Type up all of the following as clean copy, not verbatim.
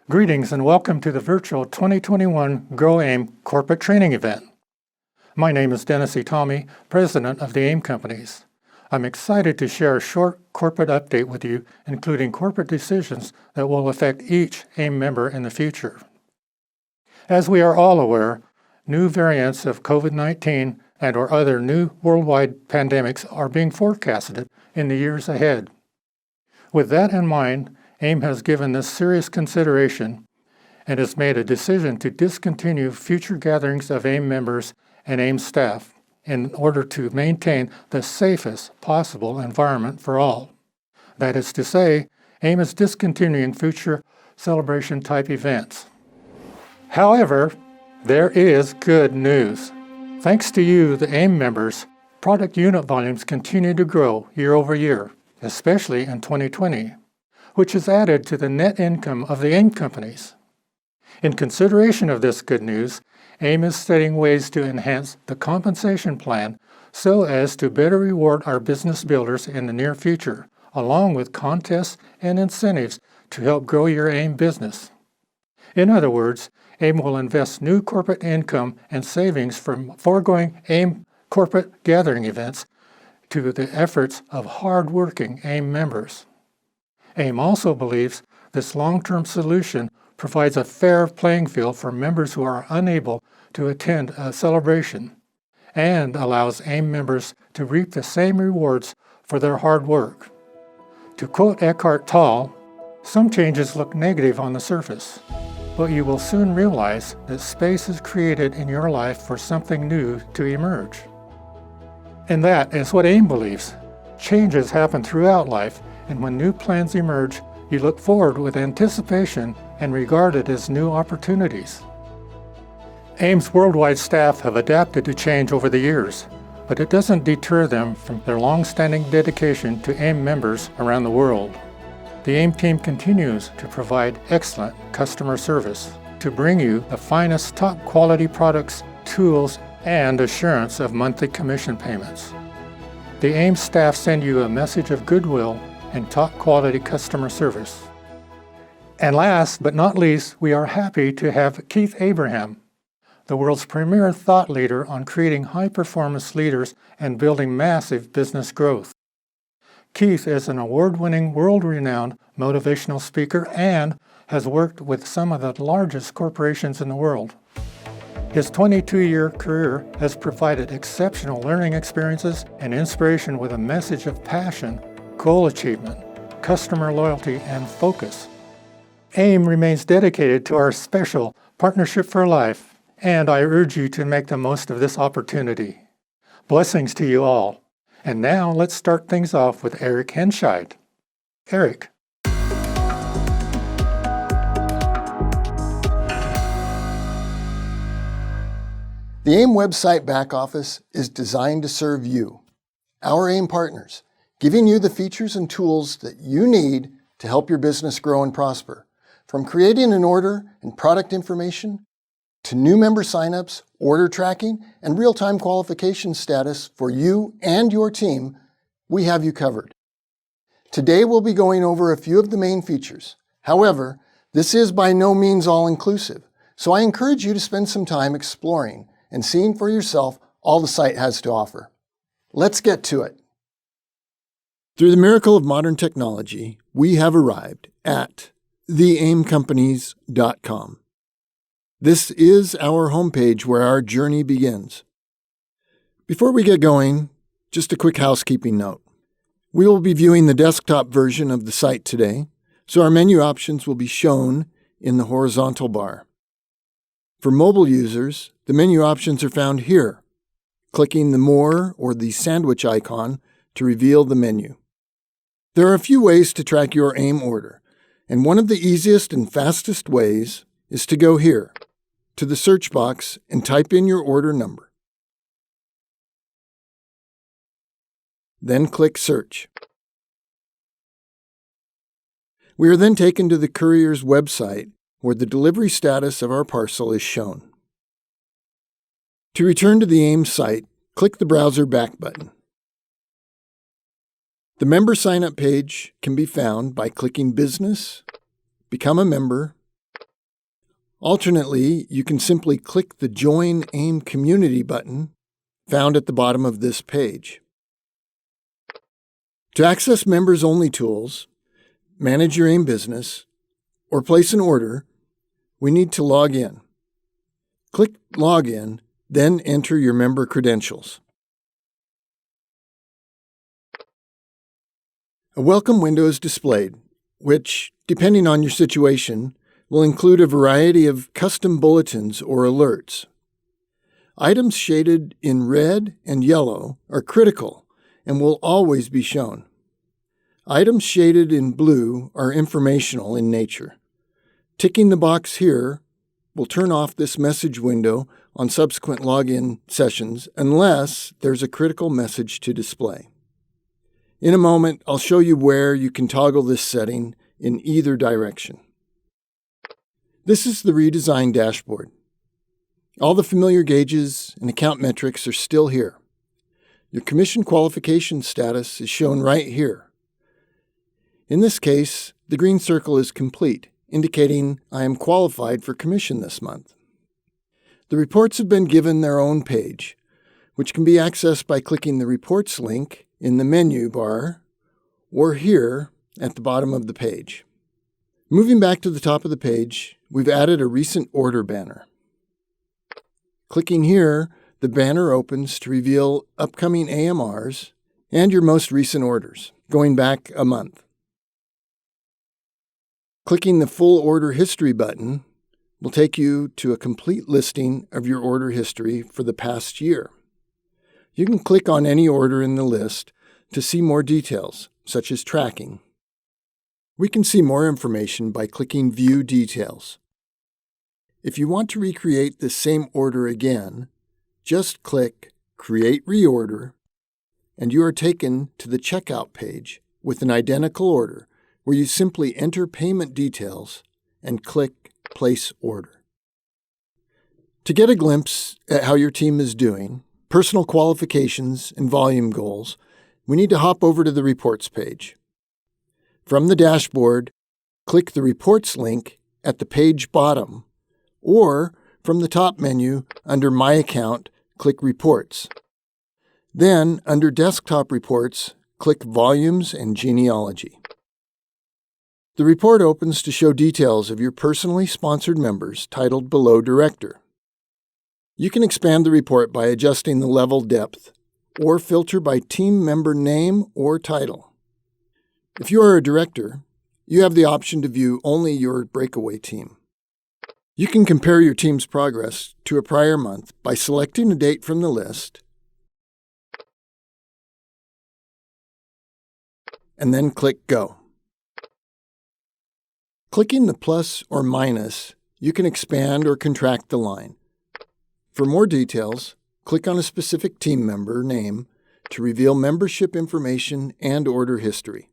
Greetings and welcome to the virtual 2021 Grow AIM corporate training event. My name is Dennis Itami, president of the AIM companies. I'm excited to share a short corporate update with you, including corporate decisions that will affect each AIM member in the future. As we are all aware, new variants of COVID-19 and or other new worldwide pandemics are being forecasted in the years ahead. With that in mind, AIM has given this serious consideration and has made a decision to discontinue future gatherings of AIM members and AIM staff in order to maintain the safest possible environment for all. That is to say, AIM is discontinuing future celebration-type events. However, there is good news. Thanks to you, the AIM members, product unit volumes continue to grow year over year, especially in 2020. Which is added to the net income of the AIM companies. In consideration of this good news, AIM is studying ways to enhance the compensation plan so as to better reward our business builders in the near future, along with contests and incentives to help grow your AIM business. In other words, AIM will invest new corporate income and savings from foregoing AIM corporate gathering events to the efforts of hard-working AIM members. AIM also believes this long-term solution provides a fair playing field for members who are unable to attend a celebration and allows AIM members to reap the same rewards for their hard work. To quote Eckhart Tolle, some changes look negative on the surface, but you will soon realize that space is created in your life for something new to emerge. And that is what AIM believes. Changes happen throughout life, and when new plans emerge, you look forward with anticipation and regard it as new opportunities. AIM's worldwide staff have adapted to change over the years, but it doesn't deter them from their long-standing dedication to AIM members around the world. The AIM team continues to provide excellent customer service to bring you the finest top-quality products, tools, and assurance of monthly commission payments. The AIM staff send you a message of goodwill and top-quality customer service. And last but not least, we are happy to have Keith Abraham, the world's premier thought leader on creating high-performance leaders and building massive business growth. Keith is an award-winning, world-renowned motivational speaker and has worked with some of the largest corporations in the world. His 22-year career has provided exceptional learning experiences and inspiration with a message of passion, goal achievement, customer loyalty, and focus. AIM remains dedicated to our special Partnership for Life, and I urge you to make the most of this opportunity. Blessings to you all. And now let's start things off with Eric Henscheid. Eric. The AIM website back office is designed to serve you, our AIM partners, giving you the features and tools that you need to help your business grow and prosper. From creating an order and product information, to new member signups, order tracking, and real-time qualification status for you and your team, we have you covered. Today we'll be going over a few of the main features. However, this is by no means all-inclusive, so I encourage you to spend some time exploring and seeing for yourself all the site has to offer. Let's get to it. Through the miracle of modern technology, we have arrived at theaimcompanies.com. This is our homepage where our journey begins. Before we get going, just a quick housekeeping note. We will be viewing the desktop version of the site today, so our menu options will be shown in the horizontal bar. For mobile users, the menu options are found here, clicking the More or the sandwich icon to reveal the menu. There are a few ways to track your AIM order, and one of the easiest and fastest ways is to go here, to the search box, and type in your order number. Then click Search. We are then taken to the courier's website where the delivery status of our parcel is shown. To return to the AIM site, click the Browser Back button. The member sign-up page can be found by clicking Business, Become a Member. Alternately, you can simply click the Join AIM Community button found at the bottom of this page. To access members-only tools, manage your AIM business, or place an order, we need to log in. Click Login, then enter your member credentials. A welcome window is displayed, which, depending on your situation, will include a variety of custom bulletins or alerts. Items shaded in red and yellow are critical and will always be shown. Items shaded in blue are informational in nature. Ticking the box here will turn off this message window on subsequent login sessions unless there's a critical message to display. In a moment, I'll show you where you can toggle this setting in either direction. This is the redesigned dashboard. All the familiar gauges and account metrics are still here. Your commission qualification status is shown right here. In this case, the green circle is complete, indicating I am qualified for commission this month. The reports have been given their own page, which can be accessed by clicking the Reports link in the menu bar or here at the bottom of the page. Moving back to the top of the page, we've added a recent order banner. Clicking here, the banner opens to reveal upcoming AMRs and your most recent orders, going back a month. Clicking the Full Order History button will take you to a complete listing of your order history for the past year. You can click on any order in the list to see more details, such as tracking. We can see more information by clicking View Details. If you want to recreate this same order again, just click Create Reorder, and you are taken to the checkout page with an identical order where you simply enter payment details and click Place Order. To get a glimpse at how your team is doing, personal qualifications, and volume goals, we need to hop over to the Reports page. From the dashboard, click the Reports link at the page bottom, or from the top menu under My Account, click Reports. Then, under Desktop Reports, click Volumes and Genealogy. The report opens to show details of your personally sponsored members titled below Director. You can expand the report by adjusting the level depth or filter by team member name or title. If you are a director, you have the option to view only your breakaway team. You can compare your team's progress to a prior month by selecting a date from the list and then click Go. Clicking the plus or minus, you can expand or contract the line. For more details, click on a specific team member name to reveal membership information and order history.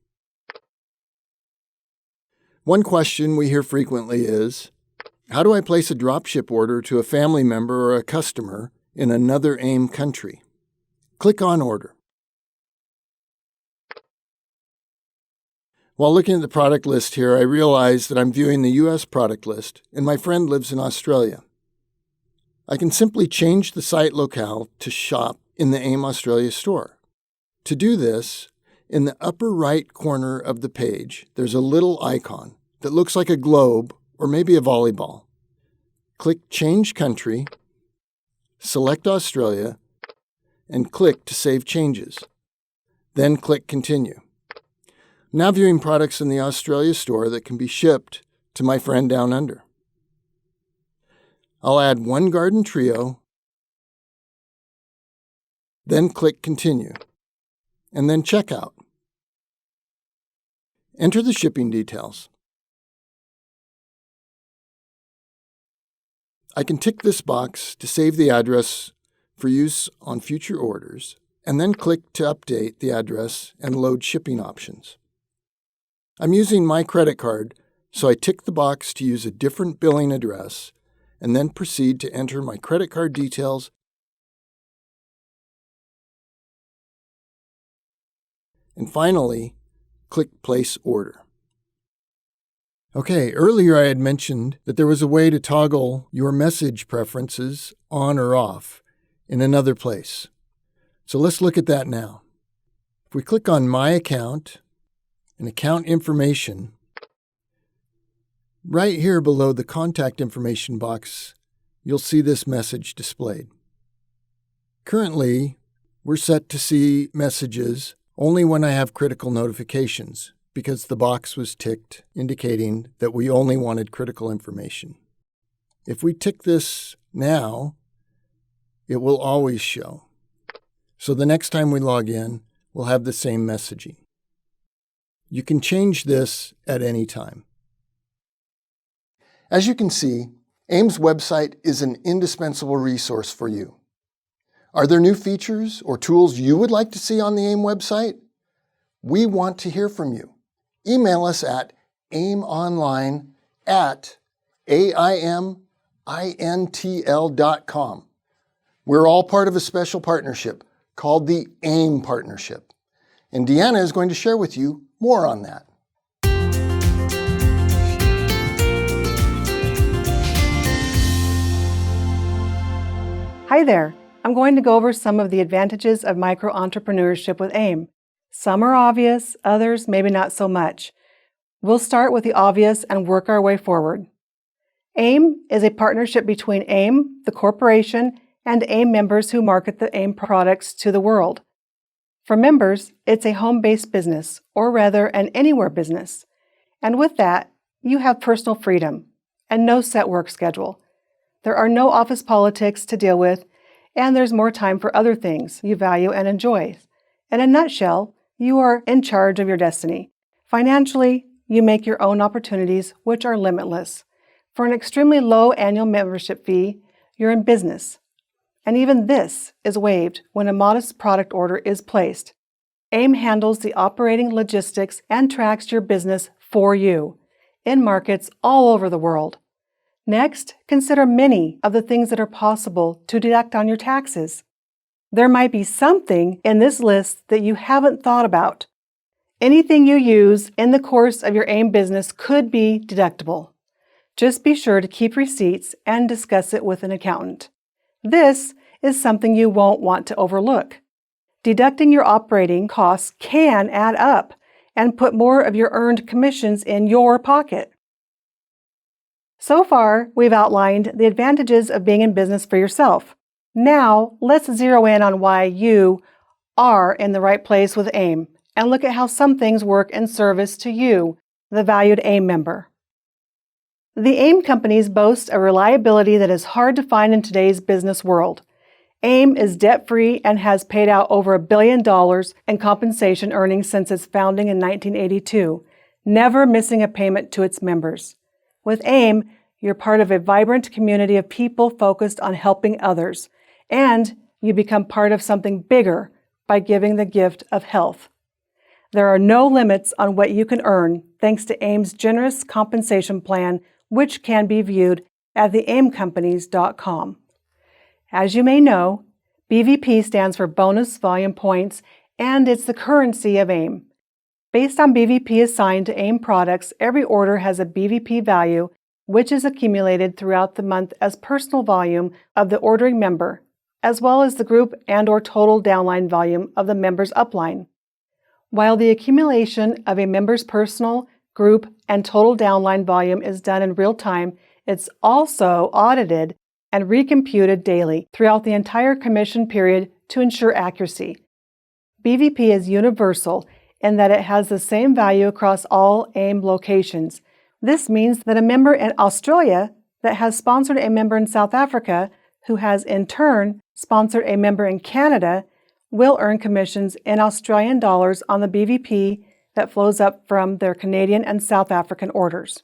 One question we hear frequently is, how do I place a dropship order to a family member or a customer in another AIM country? Click on Order. While looking at the product list here, I realize that I'm viewing the U.S. product list, and my friend lives in Australia. I can simply change the site locale to Shop in the AIM Australia store. To do this, in the upper right corner of the page, there's a little icon that looks like a globe or maybe a volleyball. Click Change Country, select Australia, and click to save changes. Then click Continue. I'm now viewing products in the Australia store that can be shipped to my friend down under. I'll add one garden trio, then click Continue, and then Checkout. Enter the shipping details. I can tick this box to save the address for use on future orders, and then click to update the address and load shipping options. I'm using my credit card, so I tick the box to use a different billing address and then proceed to enter my credit card details and finally click Place Order. Okay, earlier I had mentioned that there was a way to toggle your message preferences on or off in another place. So let's look at that now. If we click on My Account and Account Information, right here below the Contact Information box, you'll see this message displayed. Currently, we're set to see messages only when I have critical notifications, because the box was ticked indicating that we only wanted critical information. If we tick this now, it will always show. So the next time we log in, we'll have the same messaging. You can change this at any time. As you can see, AIM's website is an indispensable resource for you. Are there new features or tools you would like to see on the AIM website? We want to hear from you. Email us at aimonline@aimintl.com. We're all part of a special partnership called the AIM Partnership. And Deanna is going to share with you more on that. Hi there. I'm going to go over some of the advantages of micro-entrepreneurship with AIM. Some are obvious, others maybe not so much. We'll start with the obvious and work our way forward. AIM is a partnership between AIM, the corporation, and AIM members who market the AIM products to the world. For members, it's a home-based business, or rather an anywhere business. And with that, you have personal freedom and no set work schedule. There are no office politics to deal with, and there's more time for other things you value and enjoy. In a nutshell, you are in charge of your destiny. Financially, you make your own opportunities, which are limitless. For an extremely low annual membership fee, you're in business. And even this is waived when a modest product order is placed. AIM handles the operating logistics and tracks your business for you in markets all over the world. Next, consider many of the things that are possible to deduct on your taxes. There might be something in this list that you haven't thought about. Anything you use in the course of your AIM business could be deductible. Just be sure to keep receipts and discuss it with an accountant. This is something you won't want to overlook. Deducting your operating costs can add up and put more of your earned commissions in your pocket. So far, we've outlined the advantages of being in business for yourself. Now, let's zero in on why you are in the right place with AIM and look at how some things work in service to you, the valued AIM member. The AIM companies boast a reliability that is hard to find in today's business world. AIM is debt-free and has paid out over $1 billion in compensation earnings since its founding in 1982, never missing a payment to its members. With AIM, you're part of a vibrant community of people focused on helping others, and you become part of something bigger by giving the gift of health. There are no limits on what you can earn thanks to AIM's generous compensation plan, which can be viewed at theaimcompanies.com. As you may know, BVP stands for Bonus Volume Points, and it's the currency of AIM. Based on BVP assigned to AIM products, every order has a BVP value, which is accumulated throughout the month as personal volume of the ordering member, as well as the group and/or total downline volume of the member's upline. While the accumulation of a member's personal, group, and total downline volume is done in real time, it's also audited and recomputed daily throughout the entire commission period to ensure accuracy. BVP is universal in that it has the same value across all AIM locations. This means that a member in Australia that has sponsored a member in South Africa, who has in turn sponsored a member in Canada, will earn commissions in Australian dollars on the BVP that flows up from their Canadian and South African orders.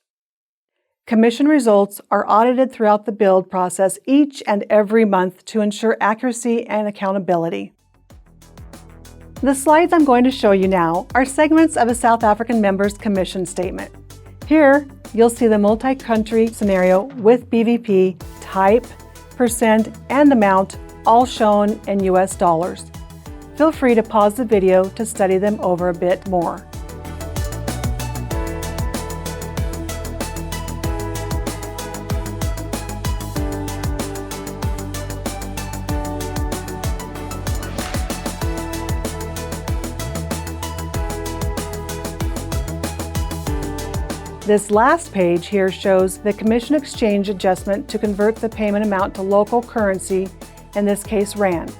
Commission results are audited throughout the build process each and every month to ensure accuracy and accountability. The slides I'm going to show you now are segments of a South African member's commission statement. Here, you'll see the multi-country scenario with BVP, type, percent, and amount all shown in US dollars. Feel free to pause the video to study them over a bit more. This last page here shows the commission exchange adjustment to convert the payment amount to local currency, in this case Rand.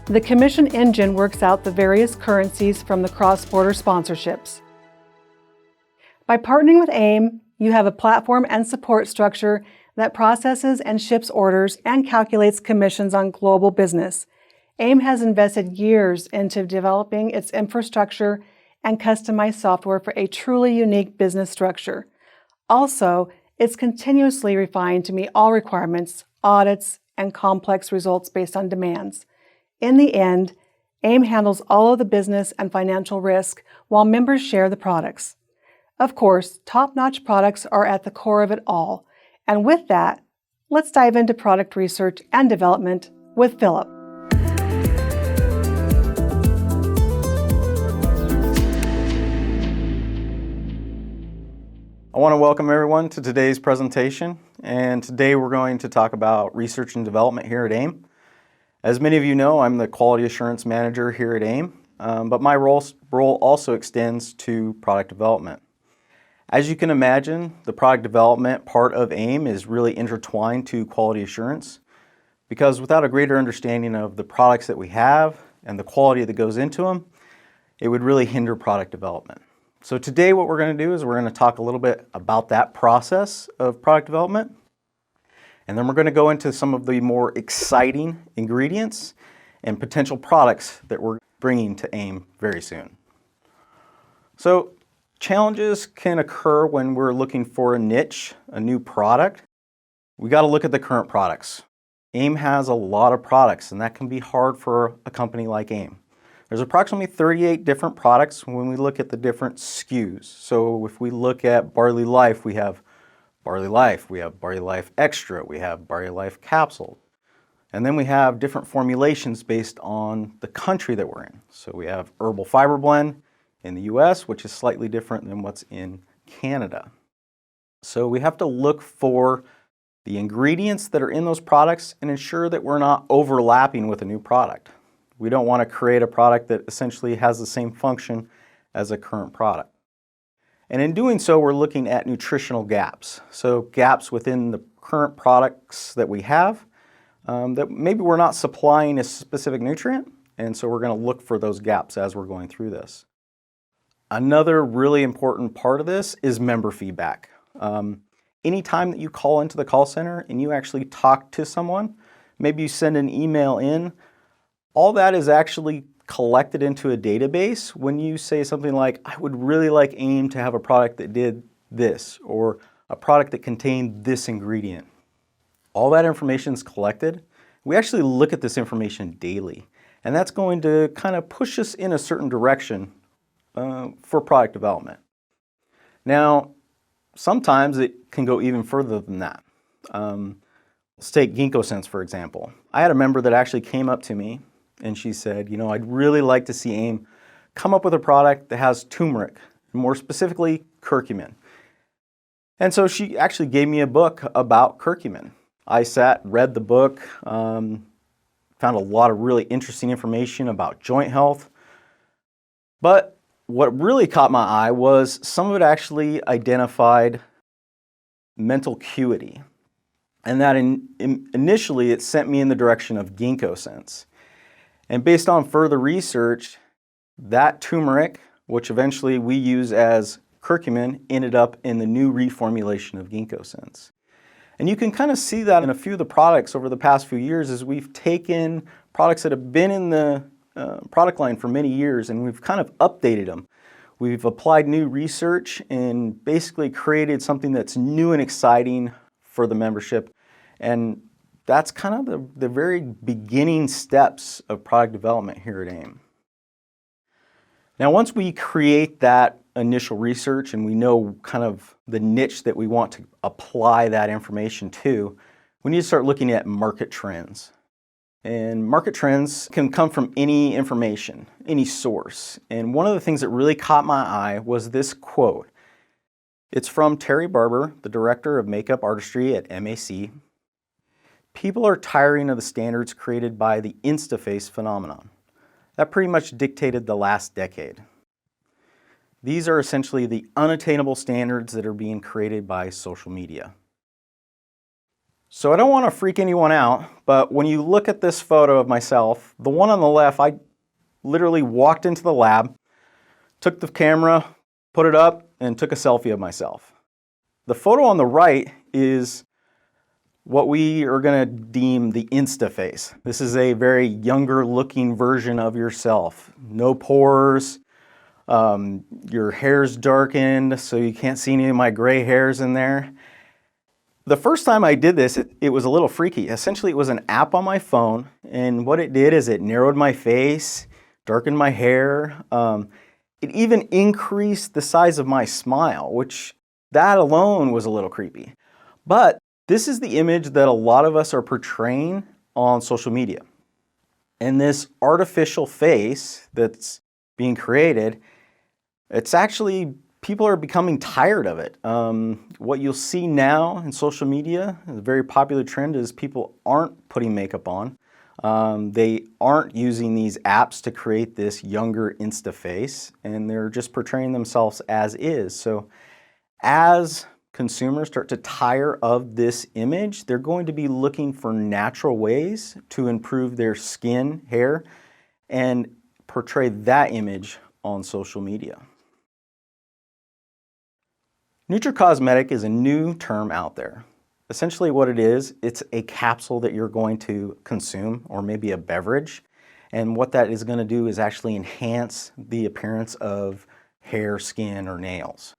The commission engine works out the various currencies from the cross-border sponsorships. By partnering with AIM, you have a platform and support structure that processes and ships orders and calculates commissions on global business. AIM has invested years into developing its infrastructure and customized software for a truly unique business structure. Also, it's continuously refined to meet all requirements, audits, and complex results based on demands. In the end, AIM handles all of the business and financial risk while members share the products. Of course, top-notch products are at the core of it all. And with that, let's dive into product research and development with Phillip. I want to welcome everyone to today's presentation, and today we're going to talk about research and development here at AIM. As many of you know, I'm the Quality Assurance Manager here at AIM, but my role also extends to product development. As you can imagine, the product development part of AIM is really intertwined to quality assurance, because without a greater understanding of the products that we have and the quality that goes into them, it would really hinder product development. So today what we're going to do is we're going to talk a little bit about that process of product development, and then we're going to go into some of the more exciting ingredients and potential products that we're bringing to AIM very soon. So challenges can occur when we're looking for a niche, a new product. We got to look at the current products. AIM has a lot of products, and that can be hard for a company like AIM. There's approximately 38 different products when we look at the different SKUs. So if we look at Barley Life, we have Barley Life, we have Barley Life Extra, we have Barley Life Capsule. And then we have different formulations based on the country that we're in. So we have Herbal Fiber Blend in the US, which is slightly different than what's in Canada. So we have to look for the ingredients that are in those products and ensure that we're not overlapping with a new product. We don't want to create a product that essentially has the same function as a current product. And in doing so, we're looking at nutritional gaps. So gaps within the current products that we have that maybe we're not supplying a specific nutrient, and so we're going to look for those gaps as we're going through this. Another really important part of this is member feedback. Anytime that you call into the call center and you actually talk to someone, maybe you send an email in, all that is actually collected into a database when you say something like, I would really like AIM to have a product that did this, or a product that contained this ingredient. All that information is collected. We actually look at this information daily, and that's going to kind of push us in a certain direction for product development. Now, sometimes it can go even further than that. Let's take Ginkgo Sense, for example. I had a member that actually came up to me and she said, you know, I'd really like to see AIM come up with a product that has turmeric, more specifically curcumin. And so she actually gave me a book about curcumin. I sat, read the book, found a lot of really interesting information about joint health. But what really caught my eye was some of it actually identified mental acuity. And that initially it sent me in the direction of Ginkgo Sense. And based on further research, that turmeric, which eventually we use as curcumin, ended up in the new reformulation of Ginkgo Sense. And you can kind of see that in a few of the products over the past few years as we've taken products that have been in the product line for many years and we've kind of updated them. We've applied new research and basically created something that's new and exciting for the membership. And that's kind of the very beginning steps of product development here at AIM. Now, once we create that initial research and we know kind of the niche that we want to apply that information to, we need to start looking at market trends. And market trends can come from any information, any source. And one of the things that really caught my eye was this quote. It's from Terry Barber, the director of makeup artistry at MAC. People are tiring of the standards created by the Instaface phenomenon. That pretty much dictated the last decade. These are essentially the unattainable standards that are being created by social media. So I don't want to freak anyone out, but when you look at this photo of myself, the one on the left, I literally walked into the lab, took the camera, put it up, and took a selfie of myself. The photo on the right is what we are going to deem the Instaface. This is a very younger looking version of yourself. No pores, your hair's darkened so you can't see any of my gray hairs in there. The first time I did this, it was a little freaky. Essentially, it was an app on my phone, and what it did is it narrowed my face, darkened my hair. It even increased the size of my smile, which that alone was a little creepy. But this is the image that a lot of us are portraying on social media. And this artificial face that's being created, it's actually, people are becoming tired of it. What you'll see now in social media, a very popular trend is people aren't putting makeup on. They aren't using these apps to create this younger Insta face, and they're just portraying themselves as is. So as consumers start to tire of this image, they're going to be looking for natural ways to improve their skin, hair, and portray that image on social media. Nutracosmetic is a new term out there. Essentially what it is, it's a capsule that you're going to consume, or maybe a beverage. And what that is going to do is actually enhance the appearance of hair, skin, or nails.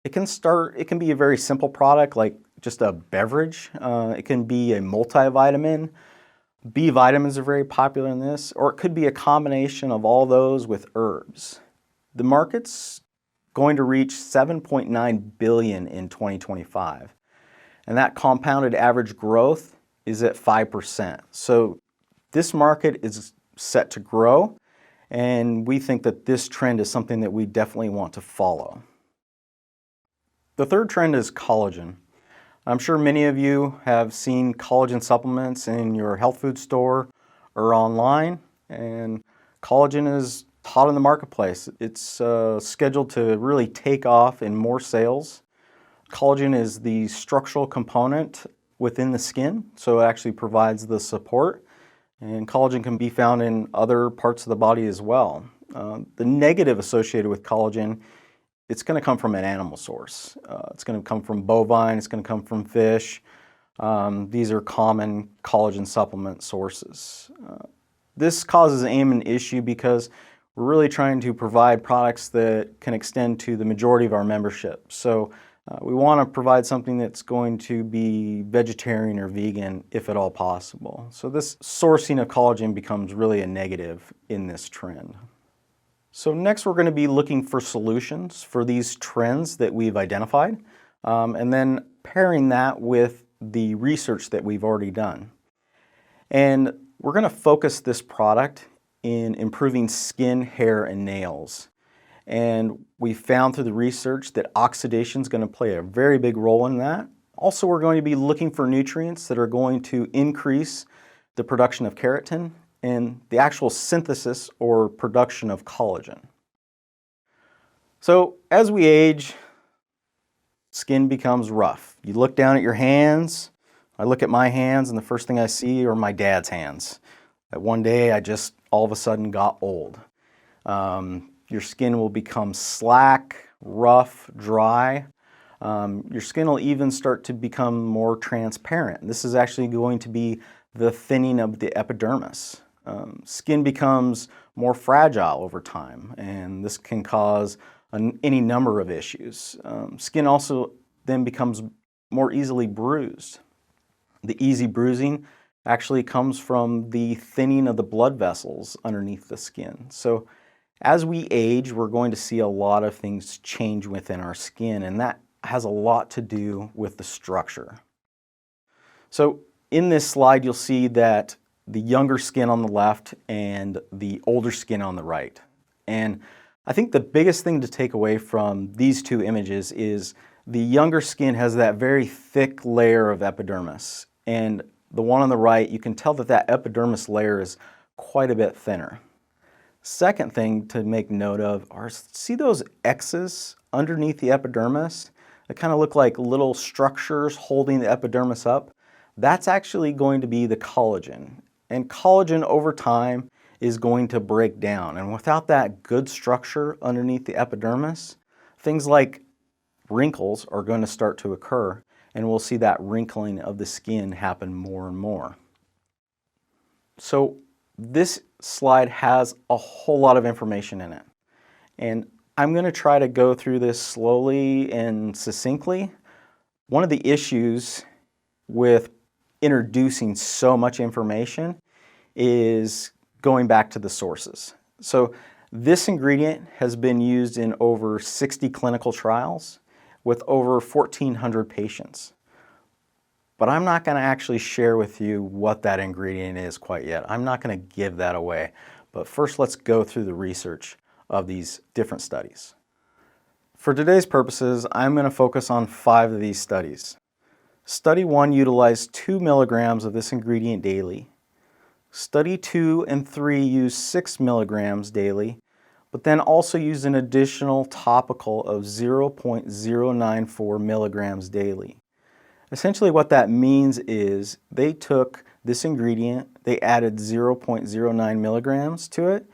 It can be a very simple product like just a beverage. It can be a multivitamin. B vitamins are very popular in this, or it could be a combination of all those with herbs. The market's going to reach $7.9 billion in 2025. And that compounded average growth is at 5%. So this market is set to grow, and we think that this trend is something that we definitely want to follow. The third trend is collagen. I'm sure many of you have seen collagen supplements in your health food store or online, and collagen is hot in the marketplace. It's scheduled to really take off in more sales. Collagen is the structural component within the skin, so it actually provides the support. And collagen can be found in other parts of the body as well. The negative associated with collagen, it's going to come from an animal source. It's going to come from bovine, it's going to come from fish. These are common collagen supplement sources. This causes AIM an issue because we're really trying to provide products that can extend to the majority of our membership. So we want to provide something that's going to be vegetarian or vegan if at all possible. So this sourcing of collagen becomes really a negative in this trend. So next we're going to be looking for solutions for these trends that we've identified, and then pairing that with the research that we've already done. And we're going to focus this product in improving skin, hair, and nails. And we found through the research that oxidation is going to play a very big role in that. Also, we're going to be looking for nutrients that are going to increase the production of keratin and the actual synthesis or production of collagen. So as we age, skin becomes rough. You look down at your hands. I look at my hands, and the first thing I see are my dad's hands. That one day I just all of a sudden got old. Your skin will become slack, rough, dry. Your skin will even start to become more transparent. This is actually going to be the thinning of the epidermis. Skin becomes more fragile over time, and this can cause any number of issues. Skin also then becomes more easily bruised. The easy bruising actually comes from the thinning of the blood vessels underneath the skin. So As we age, we're going to see a lot of things change within our skin, and that has a lot to do with the structure. So in this slide, you'll see that the younger skin on the left and the older skin on the right. And I think the biggest thing to take away from these two images is the younger skin has that very thick layer of epidermis. And the one on the right, you can tell that that epidermis layer is quite a bit thinner. Second thing to make note of are, see those X's underneath the epidermis? They kind of look like little structures holding the epidermis up. That's actually going to be the collagen. And collagen over time is going to break down. And without that good structure underneath the epidermis, things like wrinkles are going to start to occur, and we'll see that wrinkling of the skin happen more and more. So this slide has a whole lot of information in it, and I'm going to try to go through this slowly and succinctly. One of the issues with introducing so much information is going back to the sources. So this ingredient has been used in over 60 clinical trials with over 1,400 patients. But I'm not going to actually share with you what that ingredient is quite yet. I'm not going to give that away. But first, let's go through the research of these different studies. For today's purposes, I'm going to focus on 5 of these studies. Study 1 utilized 2 milligrams of this ingredient daily. Study 2 and 3 used 6 milligrams daily, but then also used an additional topical of 0.094 milligrams daily. Essentially what that means is they took this ingredient, they added 0.09 milligrams to it,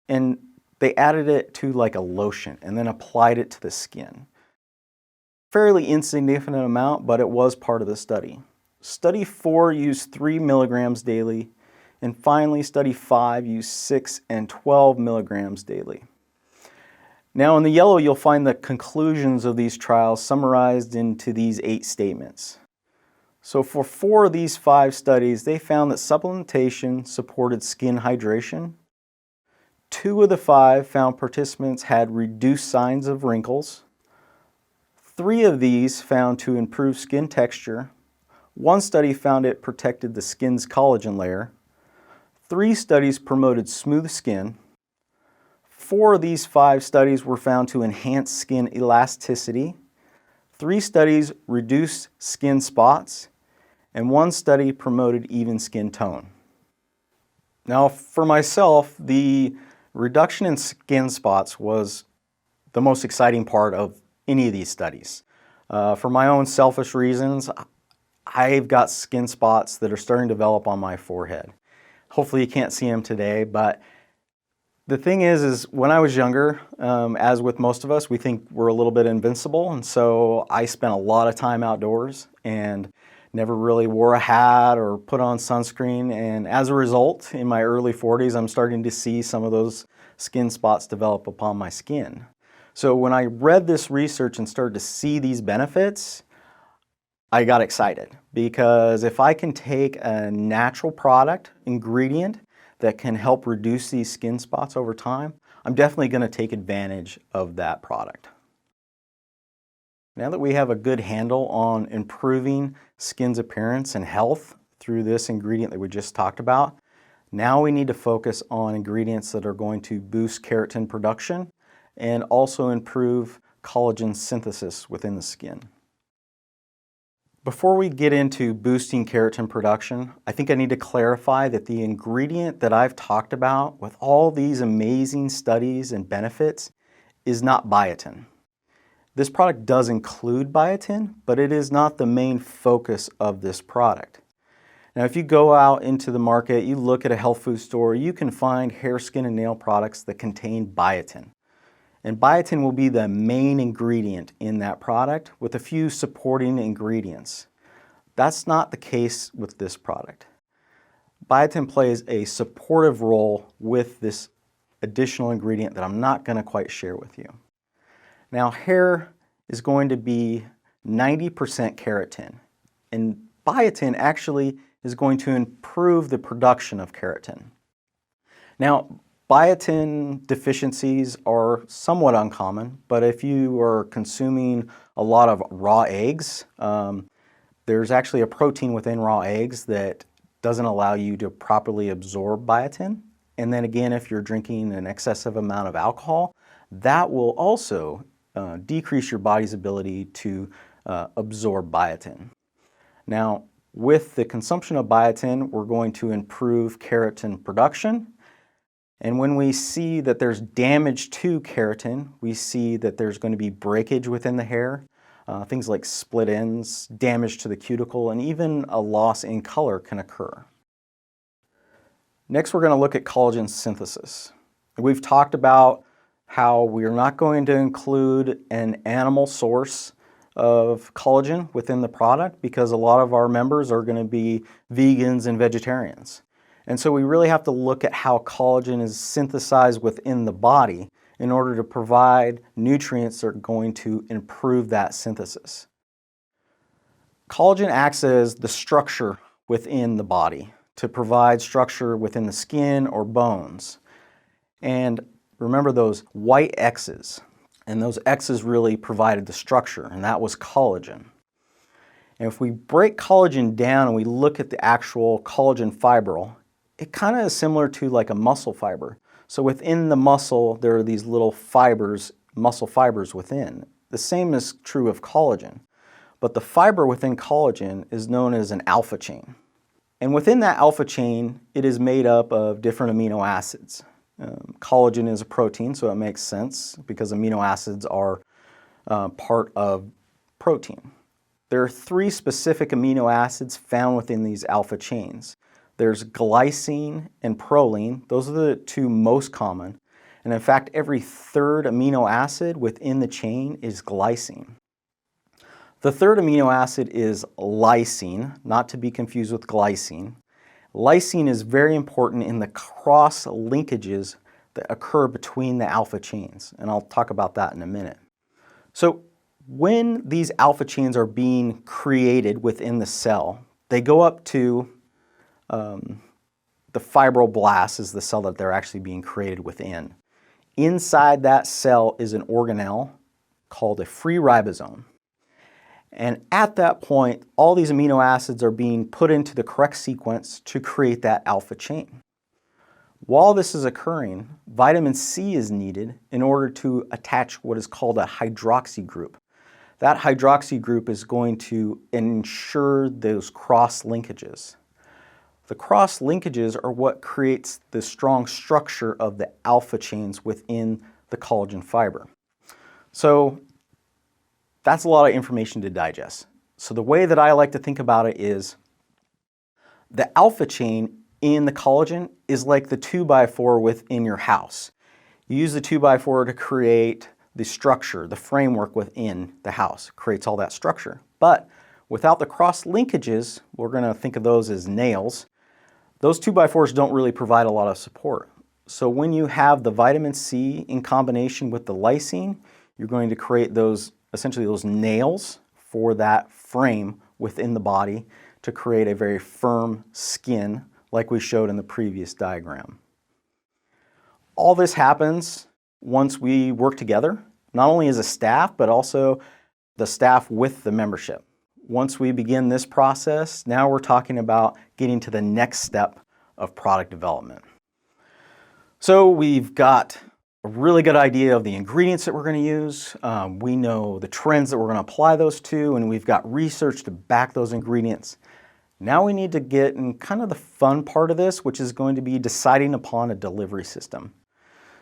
and they added it to like a lotion and then applied it to the skin. Fairly insignificant amount, but it was part of the study. Study 4 used 3 milligrams daily, and finally study 5 used 6 and 12 milligrams daily. Now in the yellow, you'll find the conclusions of these trials summarized into these 8 statements. So for 4 of these 5 studies, they found that supplementation supported skin hydration. 2 of the 5 found participants had reduced signs of wrinkles. 3 of these found to improve skin texture. 1 study found it protected the skin's collagen layer. 3 studies promoted smooth skin. 4 of these 5 studies were found to enhance skin elasticity. 3 studies reduced skin spots, and 1 study promoted even skin tone. Now for myself, the reduction in skin spots was the most exciting part of any of these studies. For my own selfish reasons, I've got skin spots that are starting to develop on my forehead. Hopefully you can't see them today, but the thing is when I was younger, as with most of us, we think we're a little bit invincible, and so I spent a lot of time outdoors and never really wore a hat or put on sunscreen, and as a result, in my early 40s, I'm starting to see some of those skin spots develop upon my skin. So when I read this research and started to see these benefits, I got excited, because if I can take a natural product, ingredient, that can help reduce these skin spots over time, I'm definitely going to take advantage of that product. Now that we have a good handle on improving skin's appearance and health through this ingredient that we just talked about, now we need to focus on ingredients that are going to boost keratin production and also improve collagen synthesis within the skin. Before we get into boosting keratin production, I think I need to clarify that the ingredient that I've talked about with all these amazing studies and benefits is not biotin. This product does include biotin, but it is not the main focus of this product. Now, if you go out into the market, you look at a health food store, you can find hair, skin, and nail products that contain biotin. And biotin will be the main ingredient in that product with a few supporting ingredients. That's not the case with this product. Biotin plays a supportive role with this additional ingredient that I'm not going to quite share with you. Now, hair is going to be 90% keratin, and biotin actually is going to improve the production of keratin. Now, Biotin deficiencies are somewhat uncommon, but if you are consuming a lot of raw eggs, there's actually a protein within raw eggs that doesn't allow you to properly absorb biotin. And then again, if you're drinking an excessive amount of alcohol, that will also decrease your body's ability to absorb biotin. Now, with the consumption of biotin, we're going to improve keratin production. And when we see that there's damage to keratin, we see that there's going to be breakage within the hair, things like split ends, damage to the cuticle, and even a loss in color can occur. Next, we're going to look at collagen synthesis. We've talked about how we're not going to include an animal source of collagen within the product because a lot of our members are going to be vegans and vegetarians. And so we really have to look at how collagen is synthesized within the body in order to provide nutrients that are going to improve that synthesis. Collagen acts as the structure within the body to provide structure within the skin or bones. And remember those white X's, and those X's really provided the structure, and that was collagen. And if we break collagen down and we look at the actual collagen fibril, it kind of is similar to like a muscle fiber. So within the muscle, there are these little fibers, muscle fibers within. The same is true of collagen. But the fiber within collagen is known as an alpha chain. And within that alpha chain, it is made up of different amino acids. Collagen is a protein, so it makes sense because amino acids are part of protein. There are 3 specific amino acids found within these alpha chains. There's glycine and proline. Those are the 2 most common. And in fact, every 3rd amino acid within the chain is glycine. The 3rd amino acid is lysine, not to be confused with glycine. Lysine is very important in the cross linkages that occur between the alpha chains, and I'll talk about that in a minute. So when these alpha chains are being created within the cell, they go up to the fibroblast is the cell that they're actually being created within. Inside that cell is an organelle called a free ribosome. And at that point, all these amino acids are being put into the correct sequence to create that alpha chain. While this is occurring, vitamin C is needed in order to attach what is called a hydroxy group. That hydroxy group is going to ensure those cross linkages. The cross linkages are what creates the strong structure of the alpha chains within the collagen fiber. So that's a lot of information to digest. So the way that I like to think about it is the alpha chain in the collagen is like the 2x4 within your house. You use the 2x4 to create the structure, the framework within the house, creates all that structure. But without the cross linkages, we're going to think of those as nails. Those 2x4s don't really provide a lot of support. So when you have the vitamin C in combination with the lysine, you're going to create those, essentially those nails for that frame within the body to create a very firm skin like we showed in the previous diagram. All this happens once we work together, not only as a staff, but also the staff with the membership. Once we begin this process, now we're talking about getting to the next step of product development. So we've got a really good idea of the ingredients that we're going to use. We know the trends that we're going to apply those to, and we've got research to back those ingredients. Now we need to get in kind of the fun part of this, which is going to be deciding upon a delivery system.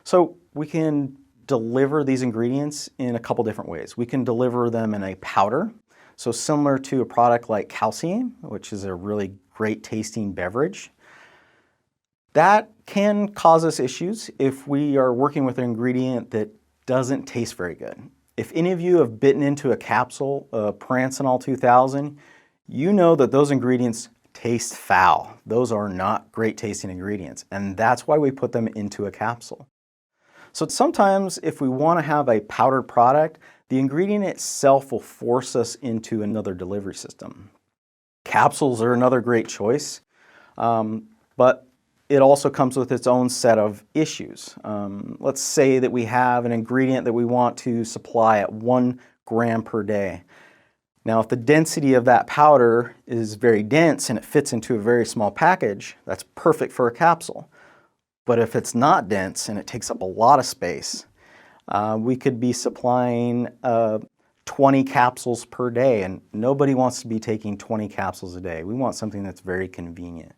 So we can deliver these ingredients in a couple different ways. We can deliver them in a powder. So similar to a product like calcium, which is a really great tasting beverage. That can cause us issues if we are working with an ingredient that doesn't taste very good. If any of you have bitten into a capsule of Parancenol 2000, you know that those ingredients taste foul. Those are not great tasting ingredients, and that's why we put them into a capsule. So sometimes if we want to have a powdered product, the ingredient itself will force us into another delivery system. Capsules are another great choice, but it also comes with its own set of issues. Let's say that we have an ingredient that we want to supply at 1 gram per day. Now, if the density of that powder is very dense and it fits into a very small package, that's perfect for a capsule. But if it's not dense and it takes up a lot of space, we could be supplying 20 capsules per day, and nobody wants to be taking 20 capsules a day. We want something that's very convenient.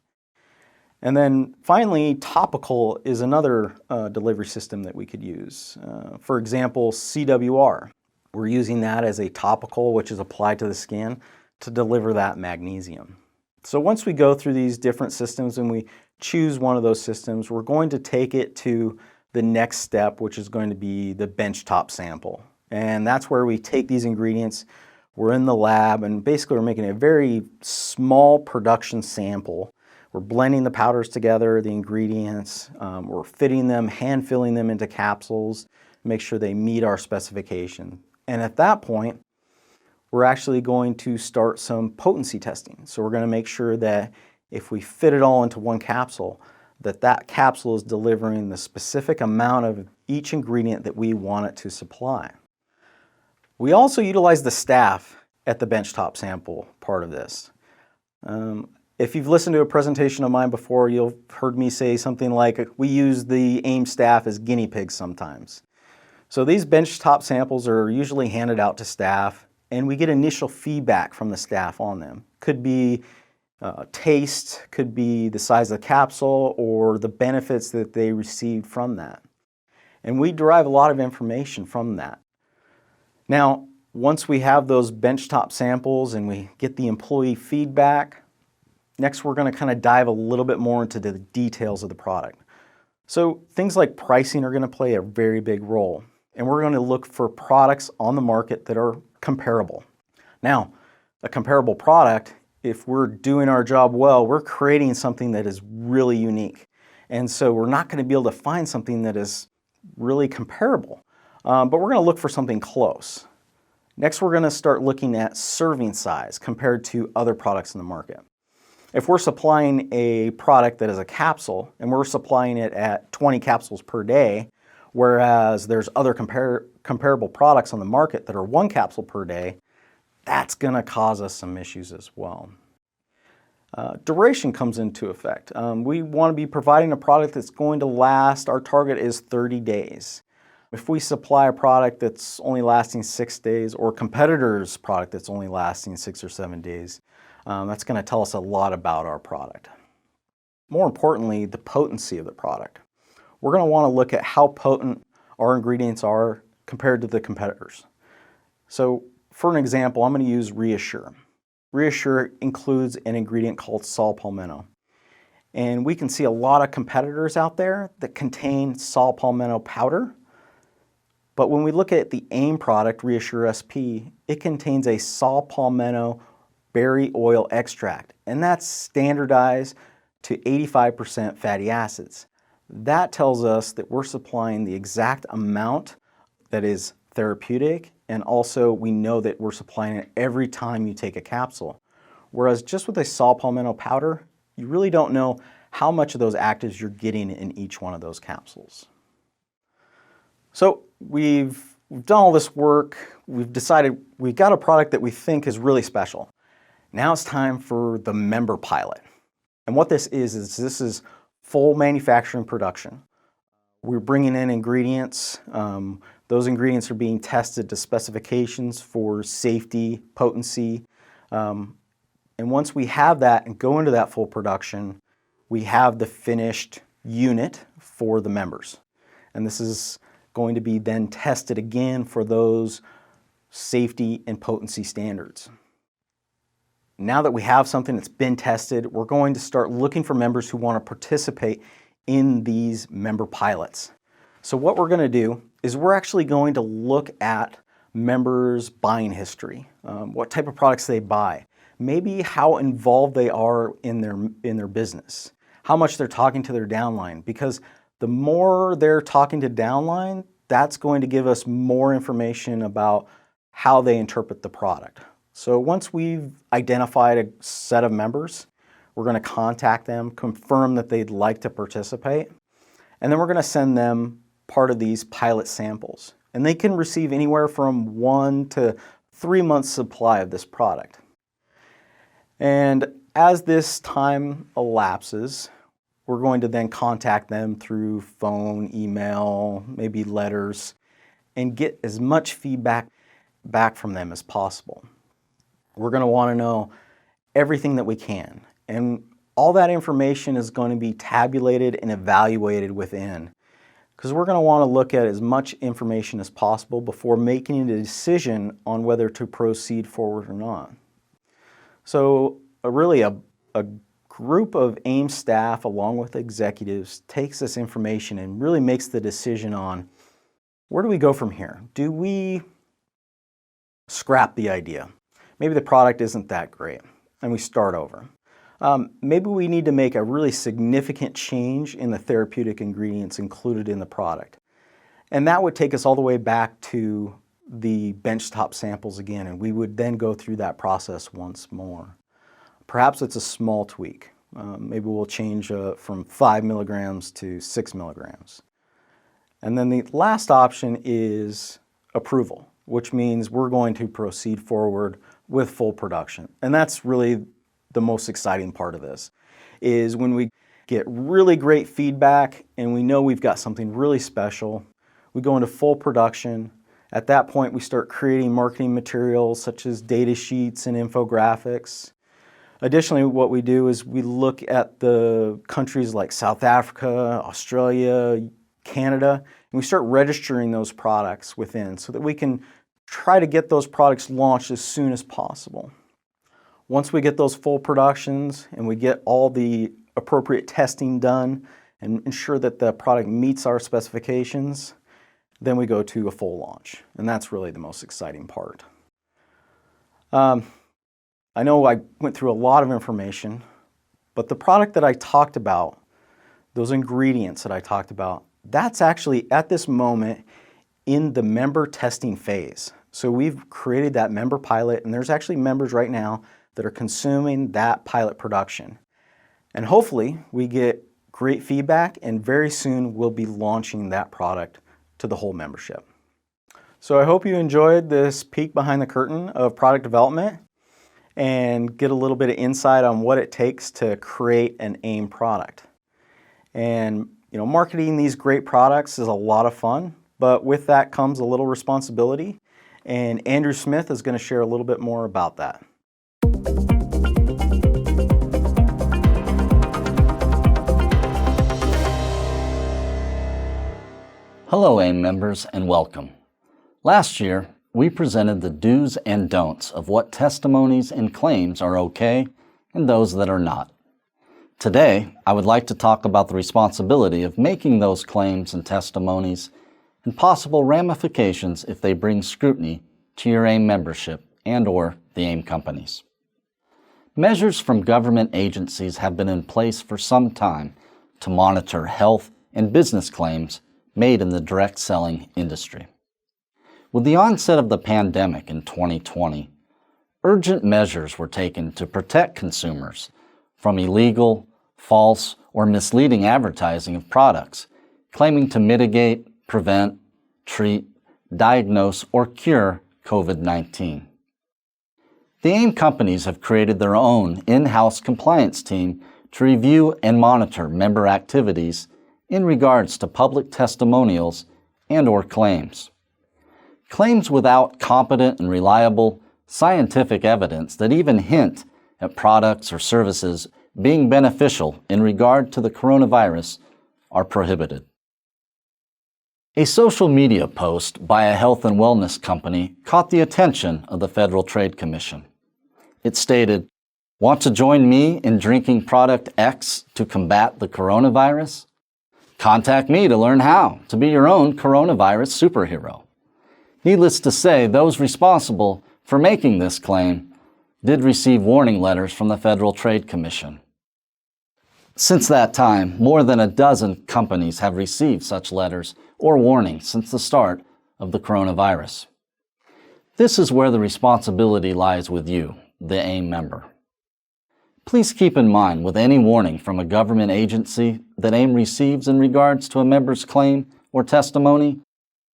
And then finally, topical is another delivery system that we could use. For example, CWR. We're using that as a topical, which is applied to the skin to deliver that magnesium. So once we go through these different systems and we choose one of those systems, we're going to take it to the next step, which is going to be the benchtop sample. And that's where we take these ingredients, we're in the lab, and basically we're making a very small production sample. We're blending the powders together, the ingredients, we're fitting them, hand filling them into capsules, make sure they meet our specification. And at that point, we're actually going to start some potency testing. So we're going to make sure that if we fit it all into one capsule, that capsule is delivering the specific amount of each ingredient that we want it to supply. We also utilize the staff at the benchtop sample part of this. If you've listened to a presentation of mine before, you'll heard me say something like, we use the AIM staff as guinea pigs sometimes. So these benchtop samples are usually handed out to staff, and we get initial feedback from the staff on them. Could be taste, could be the size of the capsule, or the benefits that they received from that. And we derive a lot of information from that. Now, once we have those benchtop samples and we get the employee feedback, next we're going to kind of dive a little bit more into the details of the product. So things like pricing are going to play a very big role. And we're going to look for products on the market that are comparable. Now, a comparable product, if we're doing our job well, we're creating something that is really unique. And so we're not going to be able to find something that is really comparable. But we're going to look for something close. Next, we're going to start looking at serving size compared to other products in the market. If we're supplying a product that is a capsule and we're supplying it at 20 capsules per day, whereas there's other comparable products on the market that are 1 capsule per day, that's going to cause us some issues as well. Duration comes into effect. We want to be providing a product that's going to last, our target is 30 days. If we supply a product that's only lasting 6 days, or competitors' product that's only lasting 6 or 7 days, that's going to tell us a lot about our product. More importantly, the potency of the product. We're going to want to look at how potent our ingredients are compared to the competitors. So for an example, I'm going to use Reassure. Reassure includes an ingredient called saw palmetto. And we can see a lot of competitors out there that contain saw palmetto powder. But when we look at the AIM product, Reassure SP, it contains a saw palmetto berry oil extract. And that's standardized to 85% fatty acids. That tells us that we're supplying the exact amount that is therapeutic, and also we know that we're supplying it every time you take a capsule. Whereas just with a saw palmetto powder, you really don't know how much of those actives you're getting in each one of those capsules. So we've done all this work, we've decided we've got a product that we think is really special. Now it's time for the member pilot. And what this is this is full manufacturing production. We're bringing in ingredients. Those ingredients are being tested to specifications for safety, potency. And once we have that and go into that full production, we have the finished unit for the members. And this is going to be then tested again for those safety and potency standards. Now that we have something that's been tested, we're going to start looking for members who want to participate in these member pilots. So what we're going to do is we're actually going to look at members' buying history, what type of products they buy, maybe how involved they are in their business, how much they're talking to their downline, because the more they're talking to downline, that's going to give us more information about how they interpret the product. So once we've identified a set of members, We're going to contact them, confirm that they'd like to participate, and then we're going to send them part of these pilot samples. And they can receive anywhere from 1 to 3 months supply of this product. And as this time elapses, we're going to then contact them through phone, email, maybe letters, and get as much feedback back from them as possible. We're going to want to know everything that we can. And all that information is going to be tabulated and evaluated within, because we're going to want to look at as much information as possible before making a decision on whether to proceed forward or not. So really a group of AIM staff along with executives takes this information and really makes the decision on where do we go from here? Do we scrap the idea? Maybe the product isn't that great and we start over. Maybe we need to make a really significant change in the therapeutic ingredients included in the product. And that would take us all the way back to the benchtop samples again, and we would then go through that process once more. Perhaps it's a small tweak. Maybe we'll change from 5 milligrams to 6 milligrams. And then the last option is approval, which means we're going to proceed forward with full production. And that's really the most exciting part of this, is when we get really great feedback and we know we've got something really special, we go into full production. At that point, we start creating marketing materials such as data sheets and infographics. Additionally, what we do is we look at the countries like South Africa, Australia, Canada, and we start registering those products within so that we can try to get those products launched as soon as possible. Once we get those full productions and we get all the appropriate testing done and ensure that the product meets our specifications, then we go to a full launch. And that's really the most exciting part. I know I went through a lot of information, but the product that I talked about, those ingredients that I talked about, that's actually at this moment in the member testing phase. So we've created that member pilot, and there's actually members right now that are consuming that pilot production. And hopefully we get great feedback, and very soon we'll be launching that product to the whole membership. So I hope you enjoyed this peek behind the curtain of product development and get a little bit of insight on what it takes to create an AIM product. And marketing these great products is a lot of fun, but with that comes a little responsibility. And Andrew Smith is going to share a little bit more about that. Hello AIM members and welcome. Last year, we presented the do's and don'ts of what testimonies and claims are okay and those that are not. Today, I would like to talk about the responsibility of making those claims and testimonies and possible ramifications if they bring scrutiny to your AIM membership and/or the AIM companies. Measures from government agencies have been in place for some time to monitor health and business claims made in the direct selling industry. With the onset of the pandemic in 2020, urgent measures were taken to protect consumers from illegal, false, or misleading advertising of products claiming to mitigate, prevent, treat, diagnose, or cure COVID-19. The AIM companies have created their own in-house compliance team to review and monitor member activities in regards to public testimonials and/or claims. Claims without competent and reliable scientific evidence that even hint at products or services being beneficial in regard to the coronavirus are prohibited. A social media post by a health and wellness company caught the attention of the Federal Trade Commission. It stated, "Want to join me in drinking product X to combat the coronavirus? Contact me to learn how to be your own coronavirus superhero." Needless to say, those responsible for making this claim did receive warning letters from the Federal Trade Commission. Since that time, more than a dozen companies have received such letters or warnings since the start of the coronavirus. This is where the responsibility lies with you, the AIM member. Please keep in mind with any warning from a government agency that AIM receives in regards to a member's claim or testimony,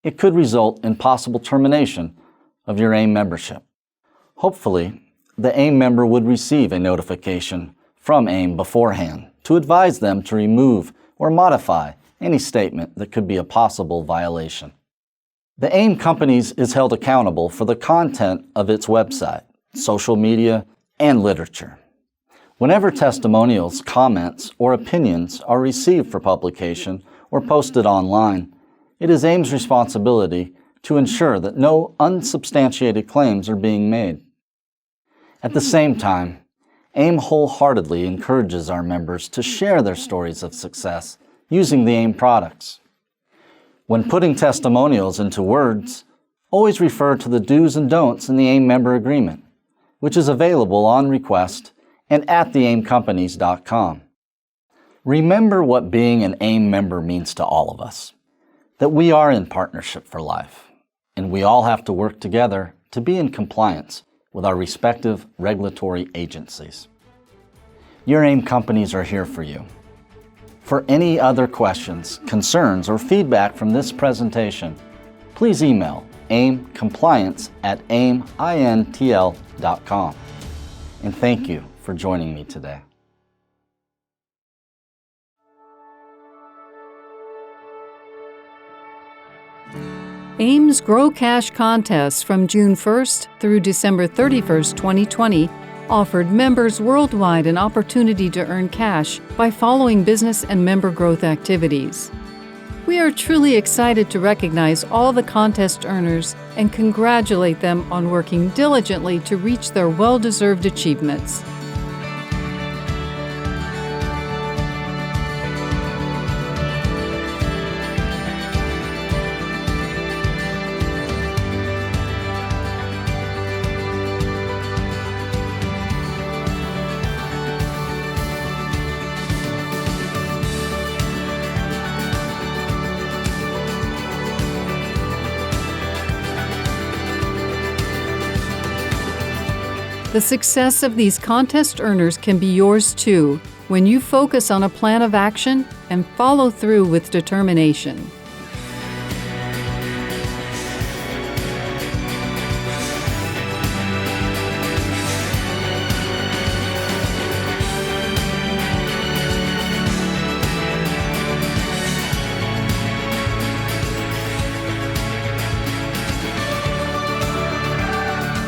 it could result in possible termination of your AIM membership. Hopefully, the AIM member would receive a notification from AIM beforehand to advise them to remove or modify any statement that could be a possible violation. The AIM Companies is held accountable for the content of its website, social media, and literature. Whenever testimonials, comments, or opinions are received for publication or posted online, it is AIM's responsibility to ensure that no unsubstantiated claims are being made. At the same time, AIM wholeheartedly encourages our members to share their stories of success using the AIM products. When putting testimonials into words, always refer to the do's and don'ts in the AIM member agreement, which is available on request and at theaimcompanies.com. Remember what being an AIM member means to all of us, that we are in partnership for life, and we all have to work together to be in compliance with our respective regulatory agencies. Your AIM companies are here for you. For any other questions, concerns, or feedback from this presentation, please email aimcompliance@aimintl.com. And thank you for joining me today. AIM's Grow Cash contest from June 1st through December 31st, 2020 offered members worldwide an opportunity to earn cash by following business and member growth activities. We are truly excited to recognize all the contest earners and congratulate them on working diligently to reach their well-deserved achievements. The success of these contest earners can be yours too when you focus on a plan of action and follow through with determination.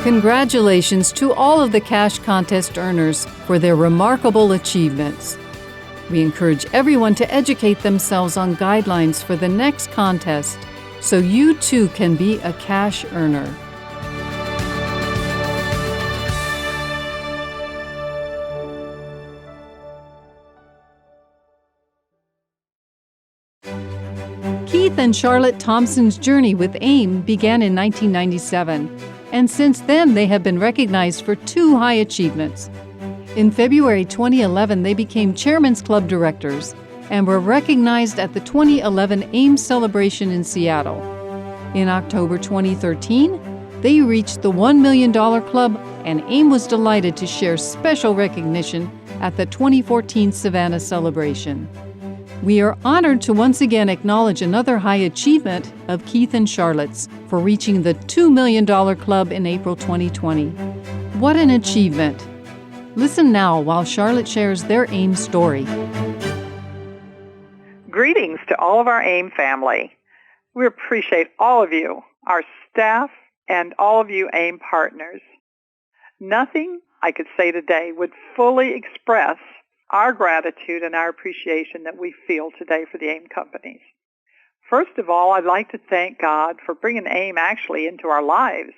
Congratulations to all of the cash contest earners for their remarkable achievements. We encourage everyone to educate themselves on guidelines for the next contest so you too can be a cash earner. Keith and Charlotte Thompson's journey with AIM began in 1997. And since then, they have been recognized for 2 high achievements. In February 2011, they became Chairman's Club Directors and were recognized at the 2011 AIM celebration in Seattle. In October 2013, they reached the $1 million club, and AIM was delighted to share special recognition at the 2014 Savannah celebration. We are honored to once again acknowledge another high achievement of Keith and Charlotte's for reaching the $2 million club in April 2020. What an achievement! Listen now while Charlotte shares their AIM story. Greetings to all of our AIM family. We appreciate all of you, our staff, and all of you AIM partners. Nothing I could say today would fully express our gratitude and our appreciation that we feel today for the AIM companies. First of all, I'd like to thank God for bringing AIM actually into our lives.